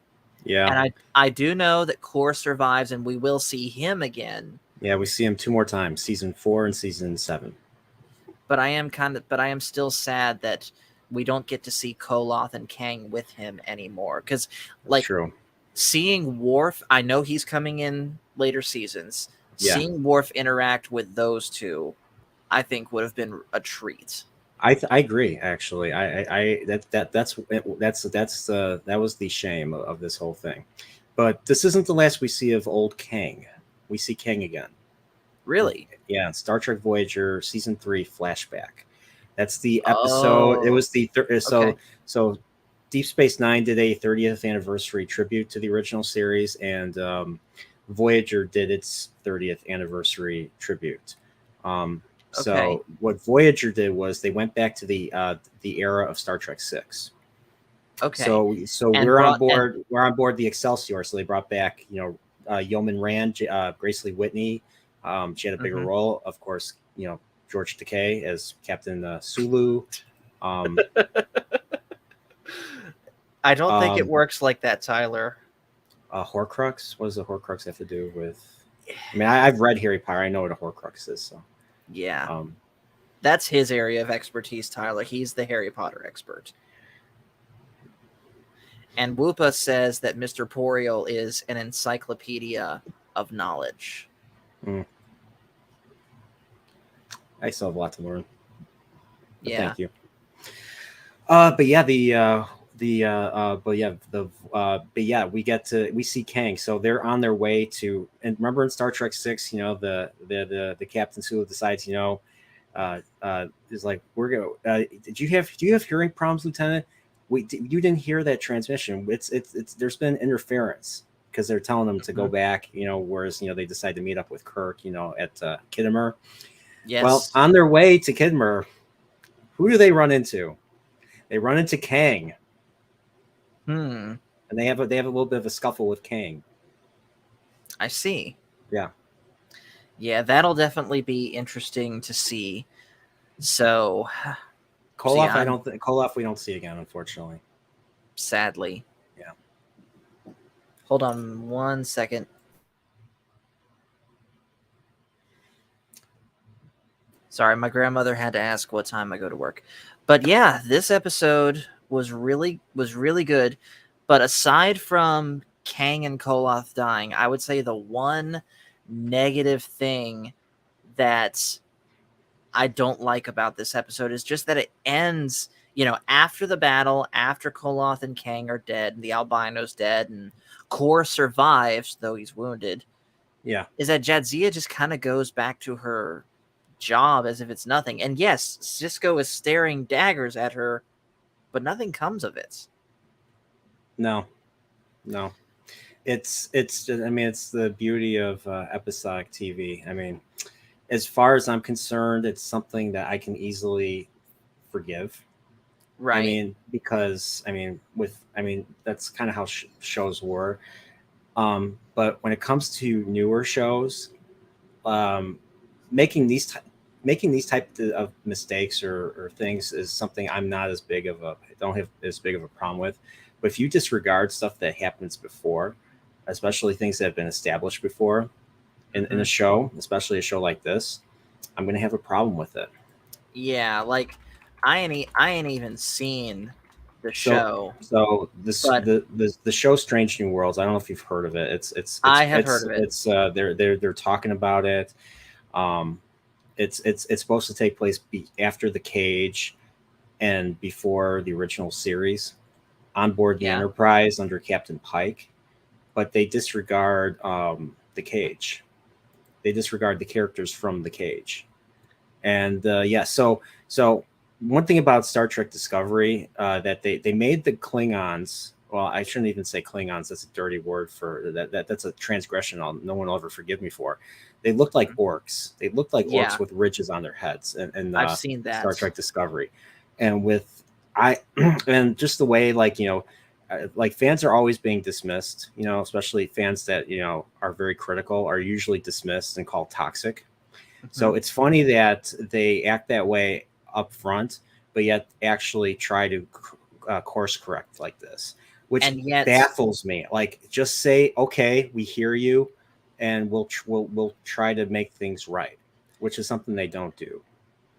Yeah, and I do know that Kor survives, and we will see him again. Yeah, we see him 2 more times, season 4 and season 7. But I am still sad that we don't get to see Koloth and Kang with him anymore. Because, like, True. Seeing Worf, I know he's coming in later seasons. Yeah. Seeing Worf interact with those two, I think would have been a treat. I agree. Actually, that was the shame of this whole thing. But this isn't the last we see of old Kang. We see Kang again. Really? Yeah, Star Trek Voyager season 3 flashback. That's the episode. Oh, it was the okay. So Deep Space Nine did a 30th anniversary tribute to the original series, and Voyager did its 30th anniversary tribute. So what Voyager did was they went back to the era of Star Trek 6. Okay. So we're on board. We're on board the Excelsior. So they brought back, Yeoman Rand, Grace Lee Whitney. She had a bigger role, of course. George Takei as Captain Sulu. I don't think it works like that, Tyler. Horcrux. What does a Horcrux have to do with? I mean, I've read Harry Potter. I know what a Horcrux is. So yeah, that's his area of expertise, Tyler. He's the Harry Potter expert. And Whoopa says that Mr. Poriel is an encyclopedia of knowledge. I still have a lot to learn. But yeah. Thank you. But yeah, we see Kang. So they're on their way to, and remember in Star Trek 6, the Captain Sulu decides, is like, do you have hearing problems, Lieutenant? You didn't hear that transmission. It's there's been interference because they're telling them to go back, whereas, they decide to meet up with Kirk, at Khitomer. Yes. Well, on their way to Khitomer, who do they run into? They run into Kang. And they have a little bit of a scuffle with Kang. I see. Yeah. Yeah, that'll definitely be interesting to see. So Koloff, Koloff we don't see again, unfortunately. Sadly. Yeah. Hold on 1 second. Sorry, my grandmother had to ask what time I go to work. But yeah, this episode was really good. But aside from Kang and Koloth dying, I would say the one negative thing that I don't like about this episode is just that it ends, after the battle, after Koloth and Kang are dead, and the albino's dead, and Kor survives, though he's wounded. Yeah. Is that Jadzia just kind of goes back to her job as if it's nothing. And yes, Sisko is staring daggers at her, but nothing comes of it. No. It's just, it's the beauty of episodic TV. I mean, as far as I'm concerned, it's something that I can easily forgive. Right. Because that's kind of how shows were. But when it comes to newer shows, making these type of mistakes or things is something I don't have as big of a problem with. But if you disregard stuff that happens before, especially things that have been established before in a show, especially a show like this, I'm going to have a problem with it. Yeah, like I ain't even seen the show. So the show Strange New Worlds, I don't know if you've heard of it. I have heard of it. It's they're talking about it. It's supposed to take place after the Cage and before the original series, on board the Yeah. Enterprise under Captain Pike, but they disregard the Cage. They disregard the characters from the Cage, and so one thing about Star Trek Discovery, that they made the Klingons. Well, I shouldn't even say Klingons. That's a dirty word for that. That's a transgression. No one will ever forgive me for. They looked like orcs. They looked like Yeah. orcs with ridges on their heads, and I've seen that. Star Trek Discovery, and with I and just the way, like, like fans are always being dismissed. Especially fans that are very critical are usually dismissed and called toxic. So it's funny that they act that way up front, but yet actually try to course correct like this, which And yet- baffles me. Like, just say, okay, we hear you, and we'll try to make things right, which is something they don't do.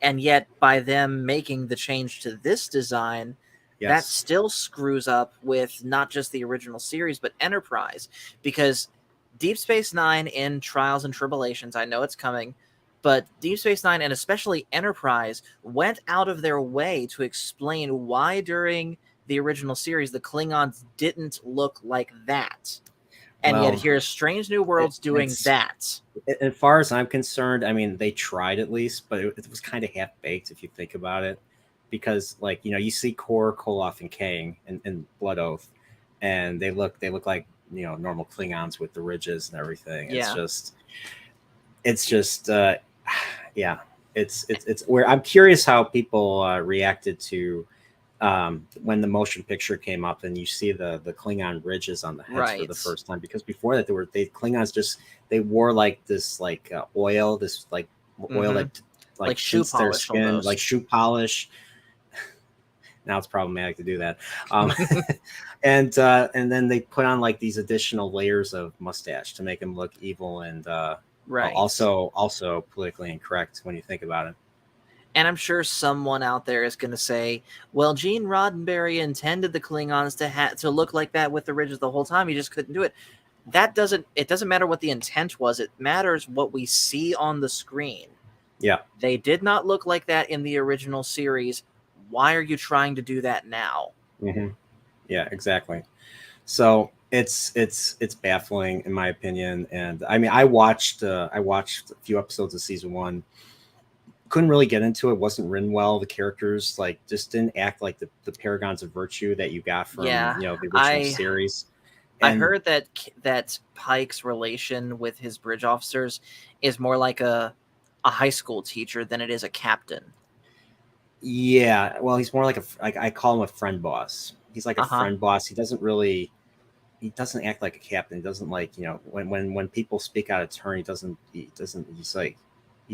And yet, by them making the change to this design, that Yes. still screws up with not just the original series, but Enterprise. Because Deep Space Nine in Trials and Tribulations, I know it's coming, but Deep Space Nine and especially Enterprise went out of their way to explain why during the original series the Klingons didn't look like that. And Well, yet here's Strange New Worlds doing that. As far as I'm concerned, I mean, they tried at least, but it was kind of half-baked if you think about it. Because, like, you see Kor, Koloff, and Kang in Blood Oath, and they look like normal Klingons with the ridges and everything. Yeah. It's just yeah. It's where I'm curious how people reacted to when the motion picture came up and you see the Klingon ridges on the heads for the first time, because before that Klingons they wore like this oil, this oil like shoe polish, skin, almost. like shoe polish. Now it's problematic to do that. And then they put on like these additional layers of mustache to make them look evil and right. Also politically incorrect when you think about it. And I'm sure someone out there is going to say, well, Gene Roddenberry intended the Klingons to look like that with the ridges the whole time. He just couldn't do it. It doesn't matter what the intent was. It matters what we see on the screen. Yeah. They did not look like that in the original series. Why are you trying to do that now? Mm-hmm. Yeah, exactly. So it's baffling in my opinion. And I mean, I watched a few episodes of season 1. Couldn't really get into it. Wasn't written well. The characters just didn't act like the paragons of virtue that you got from the original series. And I heard that Pike's relation with his bridge officers is more like a high school teacher than it is a captain. Yeah, well, he's more like I call him a friend boss. He's like a friend boss. He doesn't act like a captain. He doesn't when people speak out of turn. He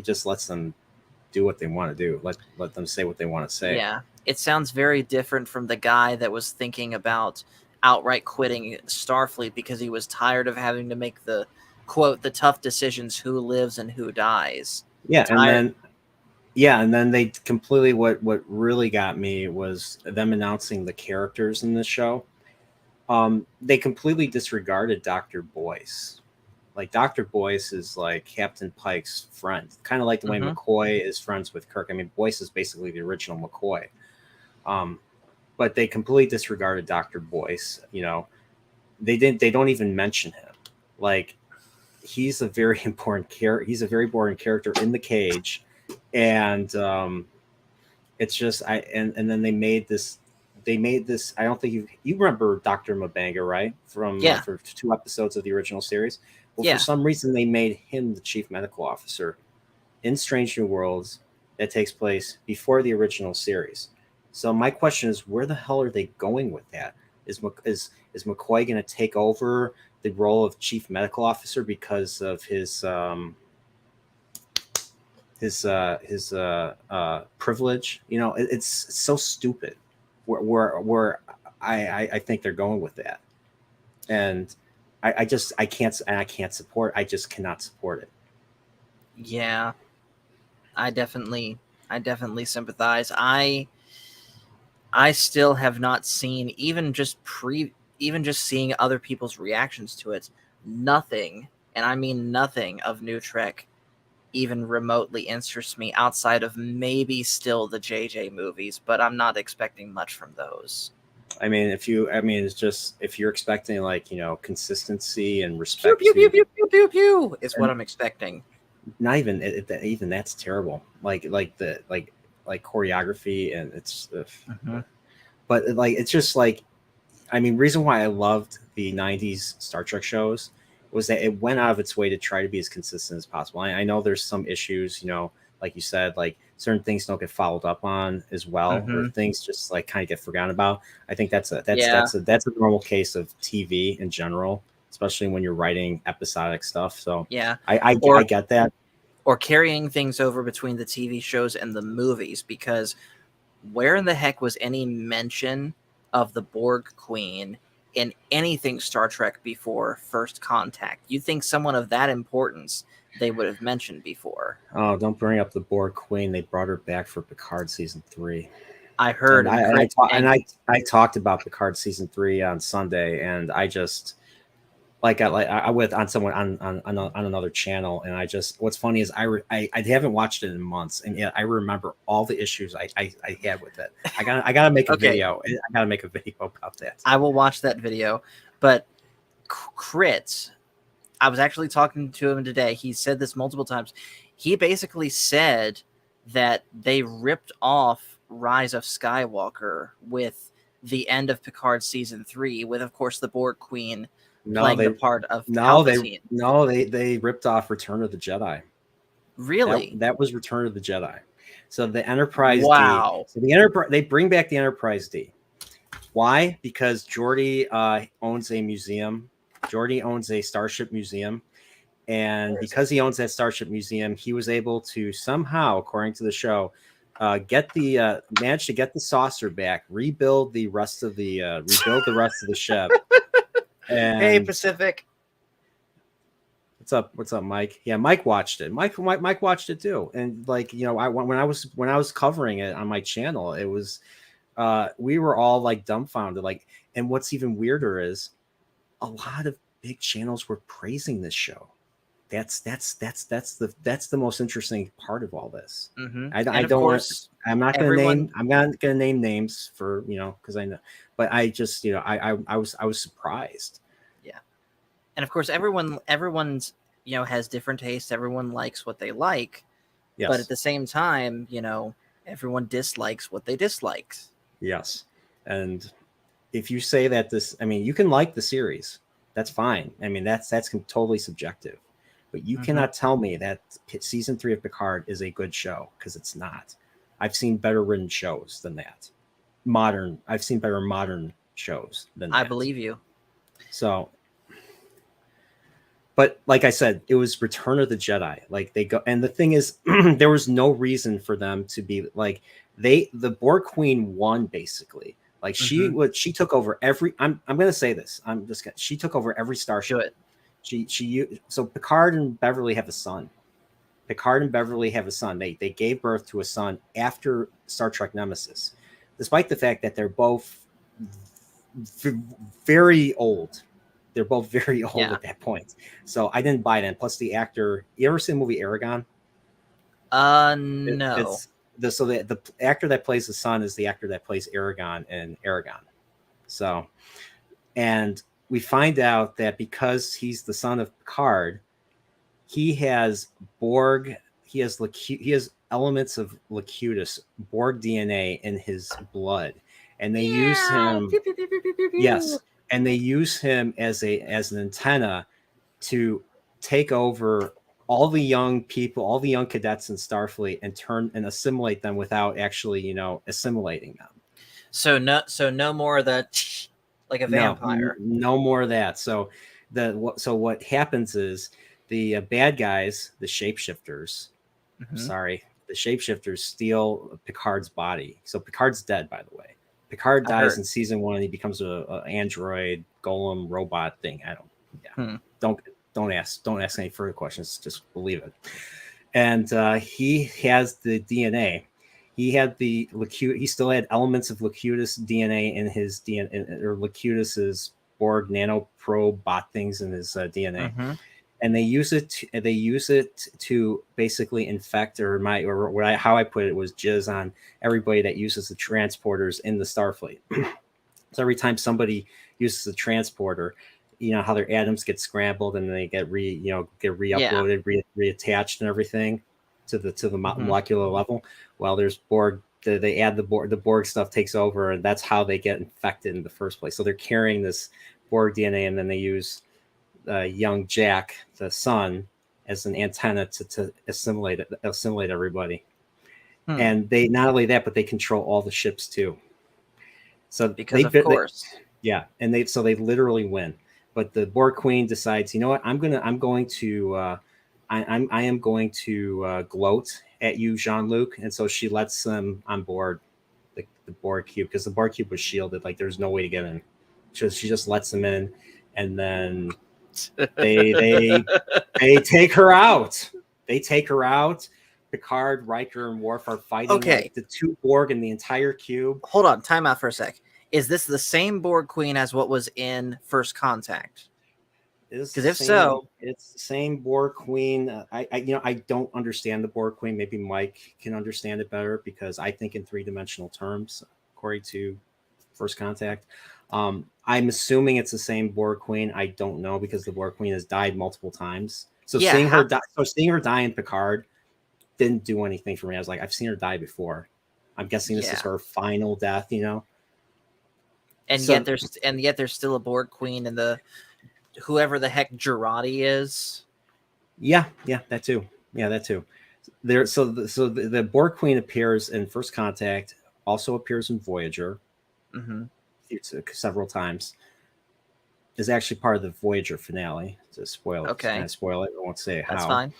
just lets them do what they want to do. Let them say what they want to say. Yeah, it sounds very different from the guy that was thinking about outright quitting Starfleet because he was tired of having to make the tough decisions, who lives and who dies. Yeah, and then they completely what really got me was them announcing the characters in this show. They completely disregarded Dr. Boyce. Like, Dr. Boyce is like Captain Pike's friend, kind of like the way McCoy is friends with Kirk. I mean, Boyce is basically the original McCoy. But they completely disregarded Dr. Boyce. They don't even mention him. Like, he's a very important character. He's a very important character in the Cage, and it's just and then they made this. I don't think you remember Dr. Mabanga, right? From for 2 episodes of the original series. Well, for some reason, they made him the chief medical officer in Strange New Worlds that takes place before the original series. So my question is, where the hell are they going with that? Is McCoy going to take over the role of chief medical officer because of his privilege? It's so stupid. Where I think they're going with that, and I cannot support it. Yeah, I definitely sympathize. I still have not seen even just seeing other people's reactions to it. Nothing, and I mean nothing, of New Trek even remotely interests me outside of maybe still the JJ movies, but I'm not expecting much from those. I mean, it's just if you're expecting like, you know, consistency and Pew respect pew pew to, pew pew pew pew is what I'm expecting. not even even that's terrible. Like choreography and it's, Mhm. but like it's just like, I mean, reason why I loved the '90s Star Trek shows was that it went out of its way to try to be as consistent as possible. I know there's some issues, you know, like you said, like certain things don't get followed up on as well, or Mhm. things just like kind of get forgotten about. I think Yeah. that's a normal case of TV in general, especially when you're writing episodic stuff. So Yeah. I Or get that. or carrying things over between the TV shows and the movies, because where in the heck was any mention of the Borg Queen in anything Star Trek before First Contact? You'd think someone of that importance they would have mentioned before. Oh, don't bring up the Borg Queen. They brought her back for Picard season 3. I heard, And and I talked about Picard season 3 on Sunday, and I just I went on someone on another channel, and I just, what's funny is I haven't watched it in months, and yet I remember all the issues I had with it. I gotta make a Okay. video. I gotta make a video about that. I will watch that video. But Crit, I was actually talking to him today. He said this multiple times. He basically said that they ripped off Rise of Skywalker with the end of Picard season 3, with of course the Borg Queen playing the part of Palpatine. They ripped off Return of the Jedi. Really? That was Return of the Jedi. So the Enterprise Wow. D. So the Enterprise, they bring back the Enterprise D. Why? Because Geordi owns a museum. Geordi owns a Starship museum. And because he owns that Starship museum, he was able to somehow, according to the show, manage to get the saucer back, rebuild the rest of the ship. And hey, Pacific. What's up, Mike? Yeah, Mike watched it. Mike watched it too. And like, you know, when I was covering it on my channel, it was we were all like dumbfounded. Like, and what's even weirder is a lot of big channels were praising this show. That's the most interesting part of all this. Mm-hmm. I'm not gonna name names for, you know, because I know, but I just, you know, I was surprised. Yeah. And of course, everyone's, you know, has different tastes. Everyone likes what they like. Yes. But at the same time, you know, everyone dislikes what they dislike. Yes. And if you say that I mean, you can like the series. That's fine. I mean, that's totally subjective. But you cannot tell me that season 3 of Picard is a good show, because it's not. I've seen better written shows than that. I've seen better modern shows than that. I believe you. So, but like I said, it was Return of the Jedi. Like they go, and the thing is, there was no reason for them to be like the Borg Queen won basically. Like she took over every. I'm gonna say this. She took over every starship. Good. So Picard and Beverly have a son. They gave birth to a son after Star Trek Nemesis, despite the fact that they're both very old. They're both very old at that point. So I didn't buy it. And plus the actor, you ever seen the movie Aragon? No. The actor that plays the son is the actor that plays Aragon in Aragon. So, and we find out that because he's the son of Picard, he has elements of Locutus, Borg DNA in his blood, and they use him. Yes, and they use him as an antenna to take over all the young people, all the young cadets in Starfleet, and assimilate them without actually, you know, assimilating them. So no more of the like a vampire. No more of that. So what happens is the bad guys, the shapeshifters, the shapeshifters steal Picard's body. So Picard's dead, by the way. Picard dies in season 1, and he becomes a android golem robot thing. Don't ask any further questions. Just believe it. And he has the DNA. He still had elements of Locutus DNA in his DNA, or Locutus's Borg nanoprobe bot things in his DNA. and they use it to basically infect how I put it was jizz on everybody that uses the transporters in the Starfleet. So every time somebody uses a transporter, you know how their atoms get scrambled and they get re-uploaded, reattached and everything to the molecular level. Well, there's Borg. They add the Borg stuff takes over, and that's how they get infected in the first place. So they're carrying this Borg DNA, and then they use young Jack, the son, as an antenna to assimilate everybody. And they not only that, but they control all the ships too. So because of course, and they literally win. But the Borg Queen decides, you know what, I am going to gloat at you, Jean-Luc, and so she lets them on board the Borg cube, because the Borg cube was shielded, like there's no way to get in. She just lets them in, and then they take her out. They take her out. Picard, Riker, and Worf are fighting like the two Borg in the entire cube. Hold on, time out for a sec. Is this the same Borg Queen as what was in First Contact? Because if so, it's the same Borg Queen. I don't understand the Borg Queen. Maybe Mike can understand it better, because I think in 3-dimensional terms, according to First Contact. I'm assuming it's the same Borg Queen. I don't know, because the Borg Queen has died multiple times. So seeing her die in Picard didn't do anything for me. I was like, I've seen her die before. I'm guessing this is her final death, you know. And yet there's still a Borg Queen in the whoever the heck Jurati is. Yeah, that too. The Borg Queen appears in First Contact, also appears in Voyager. Several times. Is actually part of the Voyager finale. To spoil it, I won't say how. That's fine.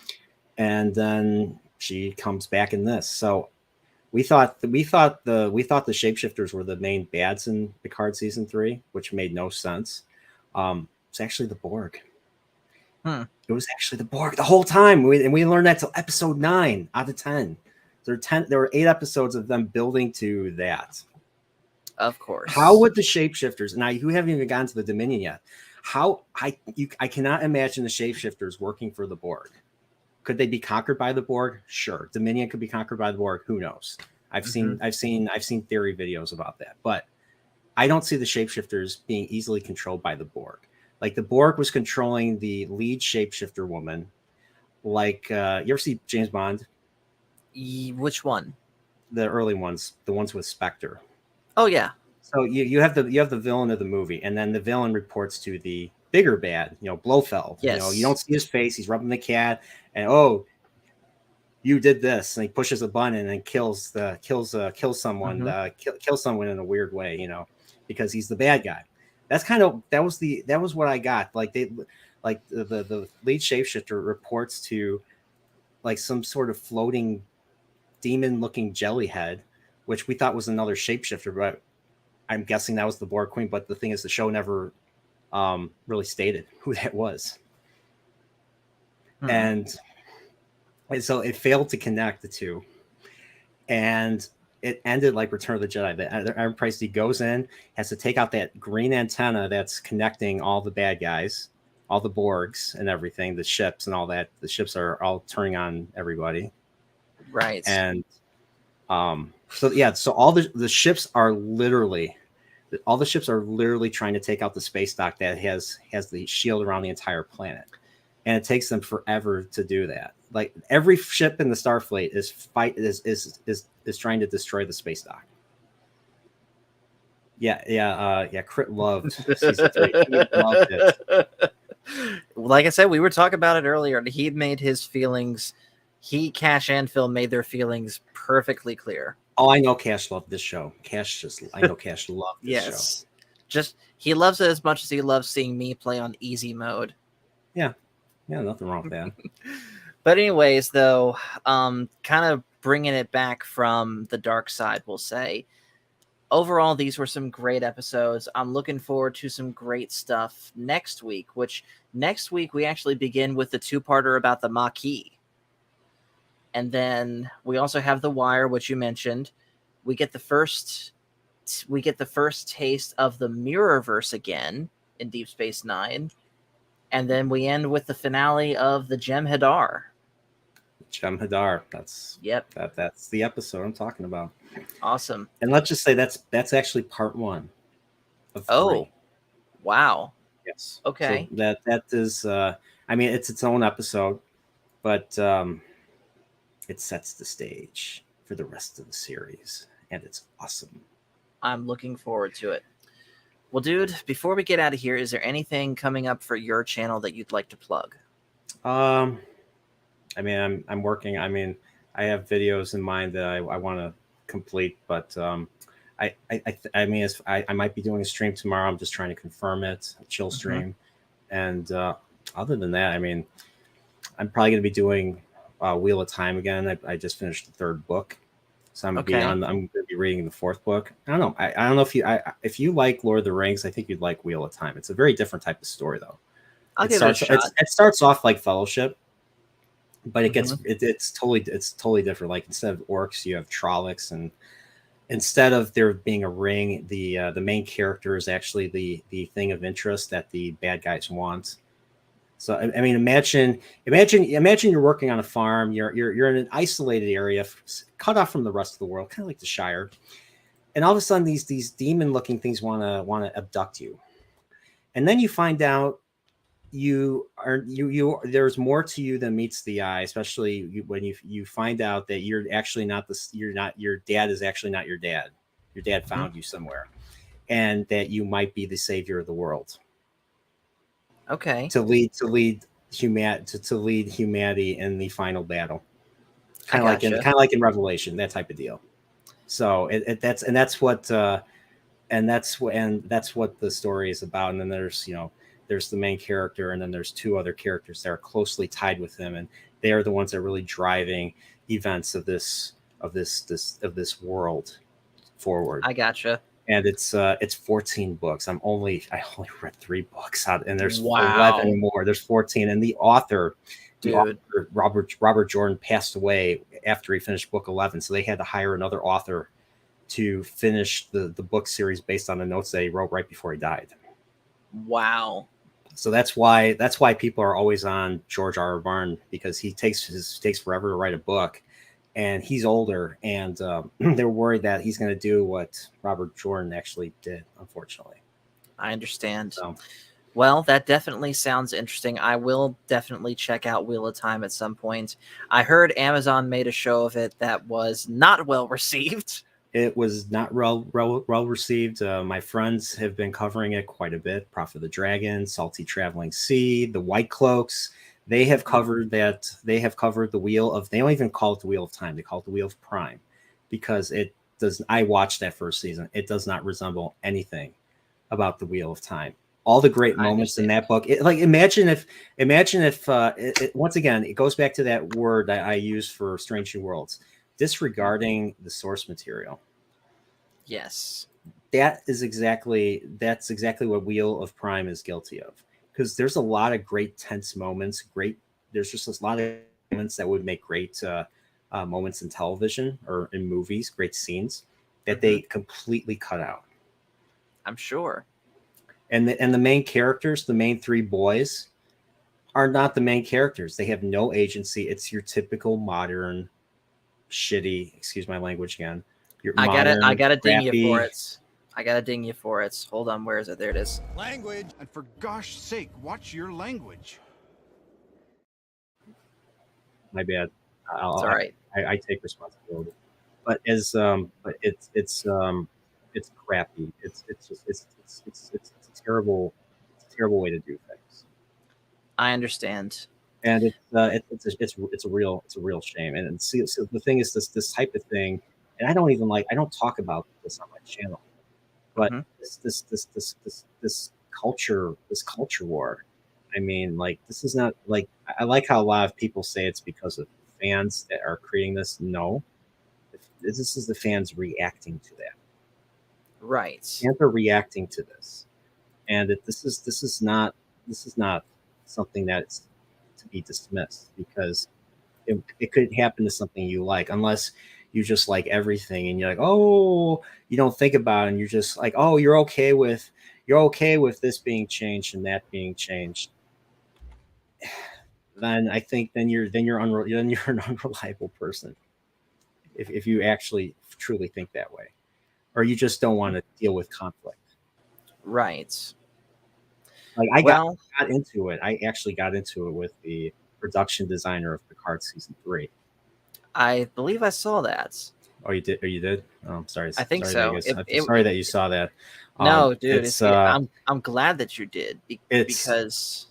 And then she comes back in this. So we thought the shapeshifters were the main bads in Picard season 3, which made no sense. It's actually the Borg. It was actually the Borg the whole time, and we learned that till episode 9 out of 10. There were 8 episodes of them building to that. Of course. How would the shapeshifters? Now you haven't even gotten to the Dominion yet. I cannot imagine the shapeshifters working for the Borg. Could they be conquered by the Borg? Sure. Dominion could be conquered by the Borg. Who knows? I've seen theory videos about that, but I don't see the shapeshifters being easily controlled by the Borg. Like the Borg was controlling the lead shapeshifter woman. Like you ever see James Bond? Which one? The early ones, the ones with Spectre. Oh yeah. So you have the villain of the movie, and then the villain reports to the bigger bad, Blofeld. Yes. You don't see his face; he's rubbing the cat, and you did this, and he pushes a button and kills someone, kills someone in a weird way, because he's the bad guy. That was what I got. Like the lead shapeshifter reports to like some sort of floating demon-looking jelly head, which we thought was another shapeshifter, but I'm guessing that was the Borg Queen. But the thing is, the show never really stated who that was. And so it failed to connect the two. And it ended like Return of the Jedi. The Enterprise D goes in, has to take out that green antenna that's connecting all the bad guys, all the Borgs and everything, the ships and all that. The ships are all turning on everybody. Right. And so all the ships are literally trying to take out the space dock that has the shield around the entire planet. And it takes them forever to do that. Like every ship in the Starfleet is trying to destroy the space dock. Crit loved season 3. He loved it. Like I said, we were talking about it earlier, and he made his feelings. Cash and Phil made their feelings perfectly clear. Oh, I know Cash loved this show. I know Cash loved this show. He loves it as much as he loves seeing me play on easy mode. Yeah, nothing wrong with that. But anyways, though, kind of bringing it back from the dark side, we'll say, overall, these were some great episodes. I'm looking forward to some great stuff next week, next week we actually begin with the 2-parter about the Maquis. And then we also have The Wire, which you mentioned. We get the first taste of the Mirrorverse again in Deep Space Nine. And then we end with the finale of the Jem'Hadar. Jem'Hadar. That's Yep. That's the episode I'm talking about. Awesome. And let's just say that's actually part 1 of 3. Oh, wow. Yes. Okay. So that is I mean, it's its own episode, but it sets the stage for the rest of the series, and it's awesome. I'm looking forward to it. Well, dude, before we get out of here, is there anything coming up for your channel that you'd like to plug? I mean, I'm working. I mean, I have videos in mind that I want to complete, but I mean, I might be doing a stream tomorrow. I'm just trying to confirm it, a chill stream, and other than that, I mean, I'm probably going to be doing Wheel of Time again. I just finished the 3rd book, so I'm going to be reading the 4th book. I don't know. I don't know if you like Lord of the Rings, I think you'd like Wheel of Time. It's a very different type of story, though. I'll give it a shot. It starts off like Fellowship, but it gets it's totally different. Like, instead of orcs, you have Trollocs, and instead of there being a ring, the main character is actually the thing of interest that the bad guys want. So I mean, imagine you're working on a farm. You're in an isolated area, cut off from the rest of the world, kind of like the Shire, and all of a sudden these demon-looking things want to abduct you, and then you find out there's more to you than meets the eye, especially when you find out that you're actually your dad is actually not your dad. Your dad found you somewhere, and that you might be the savior of the world. Okay. To lead humanity in the final battle, kind of like in Revelation, that type of deal. So that's what the story is about. And then there's the main character, and then there's 2 other characters that are closely tied with him, and they are the ones that are really driving events of this world forward. I gotcha. And it's 14 books. I only read 3 books out, and there's 11 more. There's 14, and the author, Robert Jordan, passed away after he finished book 11. So they had to hire another author to finish the book series based on the notes that he wrote right before he died. Wow. So that's why people are always on George R. R. Martin, because he takes forever to write a book. And he's older, and they're worried that he's going to do what Robert Jordan actually did, unfortunately. I understand. So, well, that definitely sounds interesting. I will definitely check out Wheel of Time at some point. I heard Amazon made a show of it that was not well received. It was not well received. My friends have been covering it quite a bit. Prophet of the Dragon, Salty Traveling Sea, the White Cloaks. They have covered that. They have covered the Wheel of. They don't even call it the Wheel of Time. They call it the Wheel of Prime, because it does. I watched that first season. It does not resemble anything about the Wheel of Time. All the great moments in that book. Imagine if once again, it goes back to that word that I use for Strange New Worlds, disregarding the source material. Yes, that's exactly what Wheel of Prime is guilty of. Because there's a lot of great tense moments. There's just a lot of moments that would make great moments in television or in movies, great scenes that they completely cut out. I'm sure. And the main characters, the main 3 boys, are not the main characters. They have no agency. It's your typical modern, shitty. Excuse my language again. I gotta ding you for it. I gotta ding you for it. Hold on, where is it? There it is. Language, and for gosh sake, watch your language. My bad. It's all right. I take responsibility, but it's crappy. It's a terrible way to do things. I understand, and it's a real shame. And see, so the thing is, this type of thing, and I don't talk about this on my channel. But this culture war. I mean, like, this is not like, I like how a lot of people say it's because of fans that are creating this. No, this is the fans reacting to that. Right. Fans are reacting to this, and this is not something that's to be dismissed, because it could happen to something you like, unless you just like everything and you're like, oh, you don't think about it, and you're just like, oh, you're okay with this being changed and that being changed. then I think then you're then you're an unreliable person if you actually truly think that way, or you just don't want to deal with conflict. Right. Like Well, got into it. I actually got into it with the production designer of Picard season 3. I believe I saw that. Oh, you did? Oh, you did? Oh, I'm sorry. I think Sorry that so. I'm sorry that you saw that. No, dude, It's I'm glad that you did it's because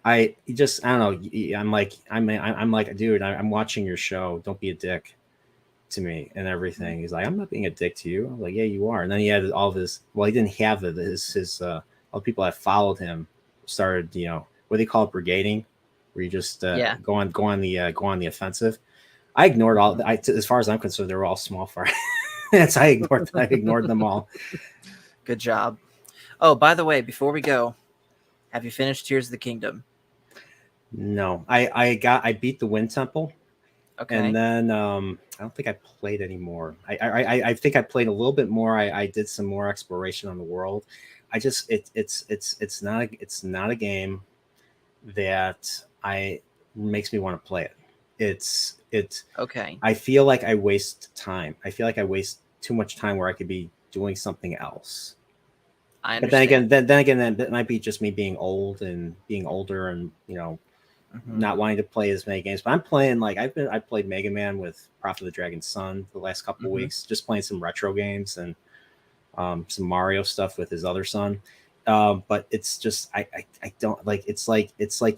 I just I don't know. I'm like, dude, I'm watching your show. Don't be a dick to me and everything. He's like, I'm not being a dick to you. I'm like, yeah, you are. And then he had all this. Well, he didn't have it. His all the people that followed him started, what they call it, brigading, where you just yeah. go on the offensive. I ignored all. As far as I'm concerned, they were all small fry. Yes, I ignored them all. Good job. Oh, by the way, before we go, have you finished Tears of the Kingdom? No, I beat the Wind Temple. And Okay. then I don't think I played anymore. I think I played a little bit more. I did some more exploration on the world. I just it's not a game that I makes me want to play it. It's Okay. I feel like I waste time. I feel like I waste too much time where I could be doing something else. I But then again, understand. that might be just me being old and being older, and Hmm. not wanting to play as many games. But I'm playing like I played Mega Man with Prophet of the Dragon's Son the last couple of Hmm. weeks, just playing some retro games and some Mario stuff with his other son. But it's just I don't like it's like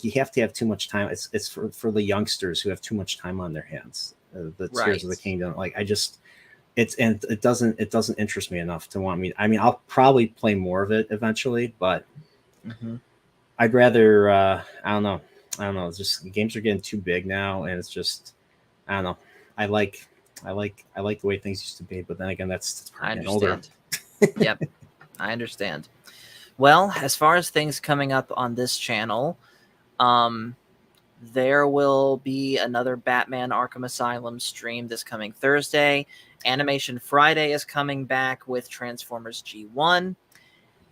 you have to have too much time. It's for the youngsters who have too much time on their hands. The Tears of the Right. Kingdom, like I just and it doesn't interest me enough to want me. I mean, I'll probably play more of it eventually, but Hmm. I'd rather I don't know. I don't know. It's just games are getting too big now, and it's just I don't know. I like I like the way things used to be, but then again, that's part I of getting older. understand. Yep, I understand. Well, as far as things coming up on this channel, um, there will be another Batman Arkham Asylum stream this coming Thursday. Animation Friday is coming back with Transformers G1.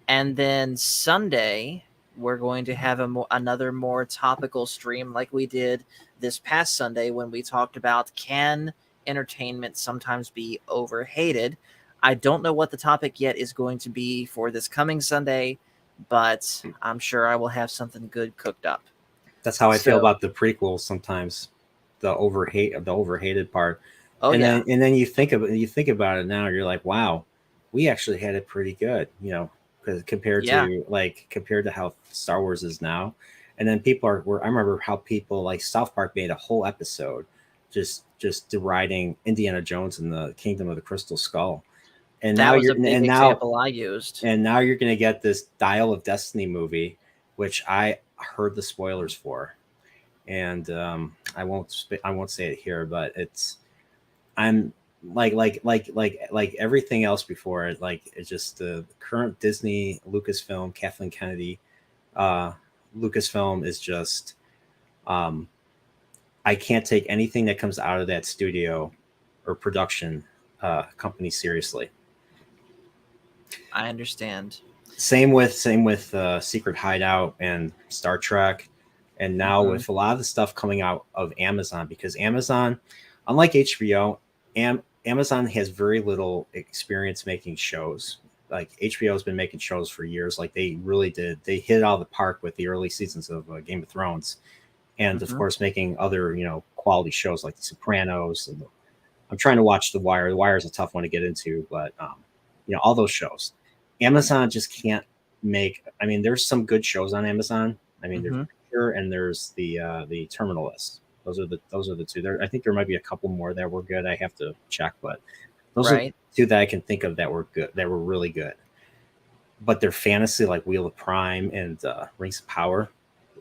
And then Sunday, we're going to have another more topical stream like we did this past Sunday when we talked about can entertainment sometimes be overhated. I don't know what the topic yet is going to be for this coming Sunday, but I'm sure I will have something good cooked up. That's how I feel So, about the prequels sometimes, the overhated part. oh yeah, And then you think about it now, you're like, wow, we actually had it pretty good, because yeah, compared to how Star Wars is now. And then I remember how people like South Park made a whole episode just deriding Indiana Jones and the Kingdom of the Crystal Skull. And that now was a big example I used. you're going to get this Dial of Destiny movie, which I heard the spoilers for, and I won't say it here, but I'm like everything else before it. Like it's just the current Disney Lucasfilm Kathleen Kennedy Lucasfilm is just um, I can't take anything that comes out of that studio or production company seriously. I understand. Same with Secret Hideout and Star Trek, and now Hmm. with a lot of the stuff coming out of Amazon, because Amazon, unlike HBO, Amazon has very little experience making shows. Like HBO has been making shows for years. Like they really did. They hit it out of the park with the early seasons of Game of Thrones, and of Hmm. course making other quality shows like The Sopranos. And I'm trying to watch The Wire. The Wire is a tough one to get into, but all those shows. Amazon just can't make. I mean, there's some good shows on Amazon. I mean, there's Hmm. Reacher and there's the Terminal List. Those are the two. There, I think there might be a couple more that were good. I have to check, but those are the Right. two that I can think of that were good. That were really good. But their fantasy, like Wheel of Prime and Rings of Power,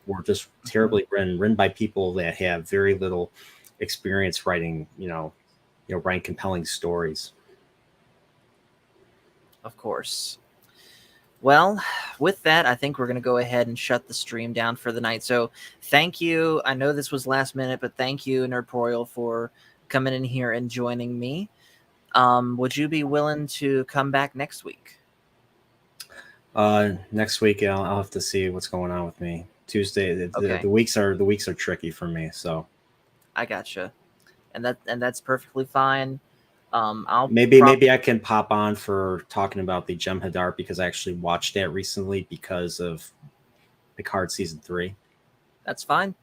were just Hmm. terribly written by people that have very little experience writing. Writing compelling stories. Of course. Well, with that, I think we're going to go ahead and shut the stream down for the night. So, thank you. I know this was last minute, but thank you, Nerdporial, for coming in here and joining me. Would you be willing to come back next week? Next week I'll have to see what's going on with me. Tuesday, Okay. the weeks are tricky for me. So I gotcha, and that's perfectly fine. I'll maybe I can pop on for talking about the Jem'Hadar because I actually watched that recently because of Picard season 3. That's fine.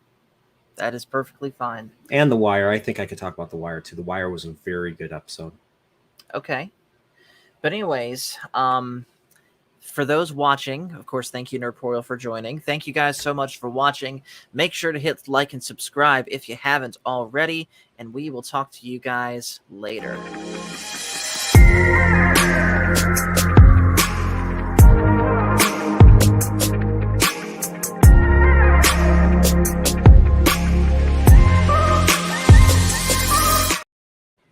That is perfectly fine. And The Wire. I think I could talk about The Wire too. The Wire was a very good episode. Okay. But anyways, for those watching, of course, thank you, Nerdporeal, for joining. Thank you guys so much for watching. Make sure to hit like and subscribe if you haven't already, and we will talk to you guys later.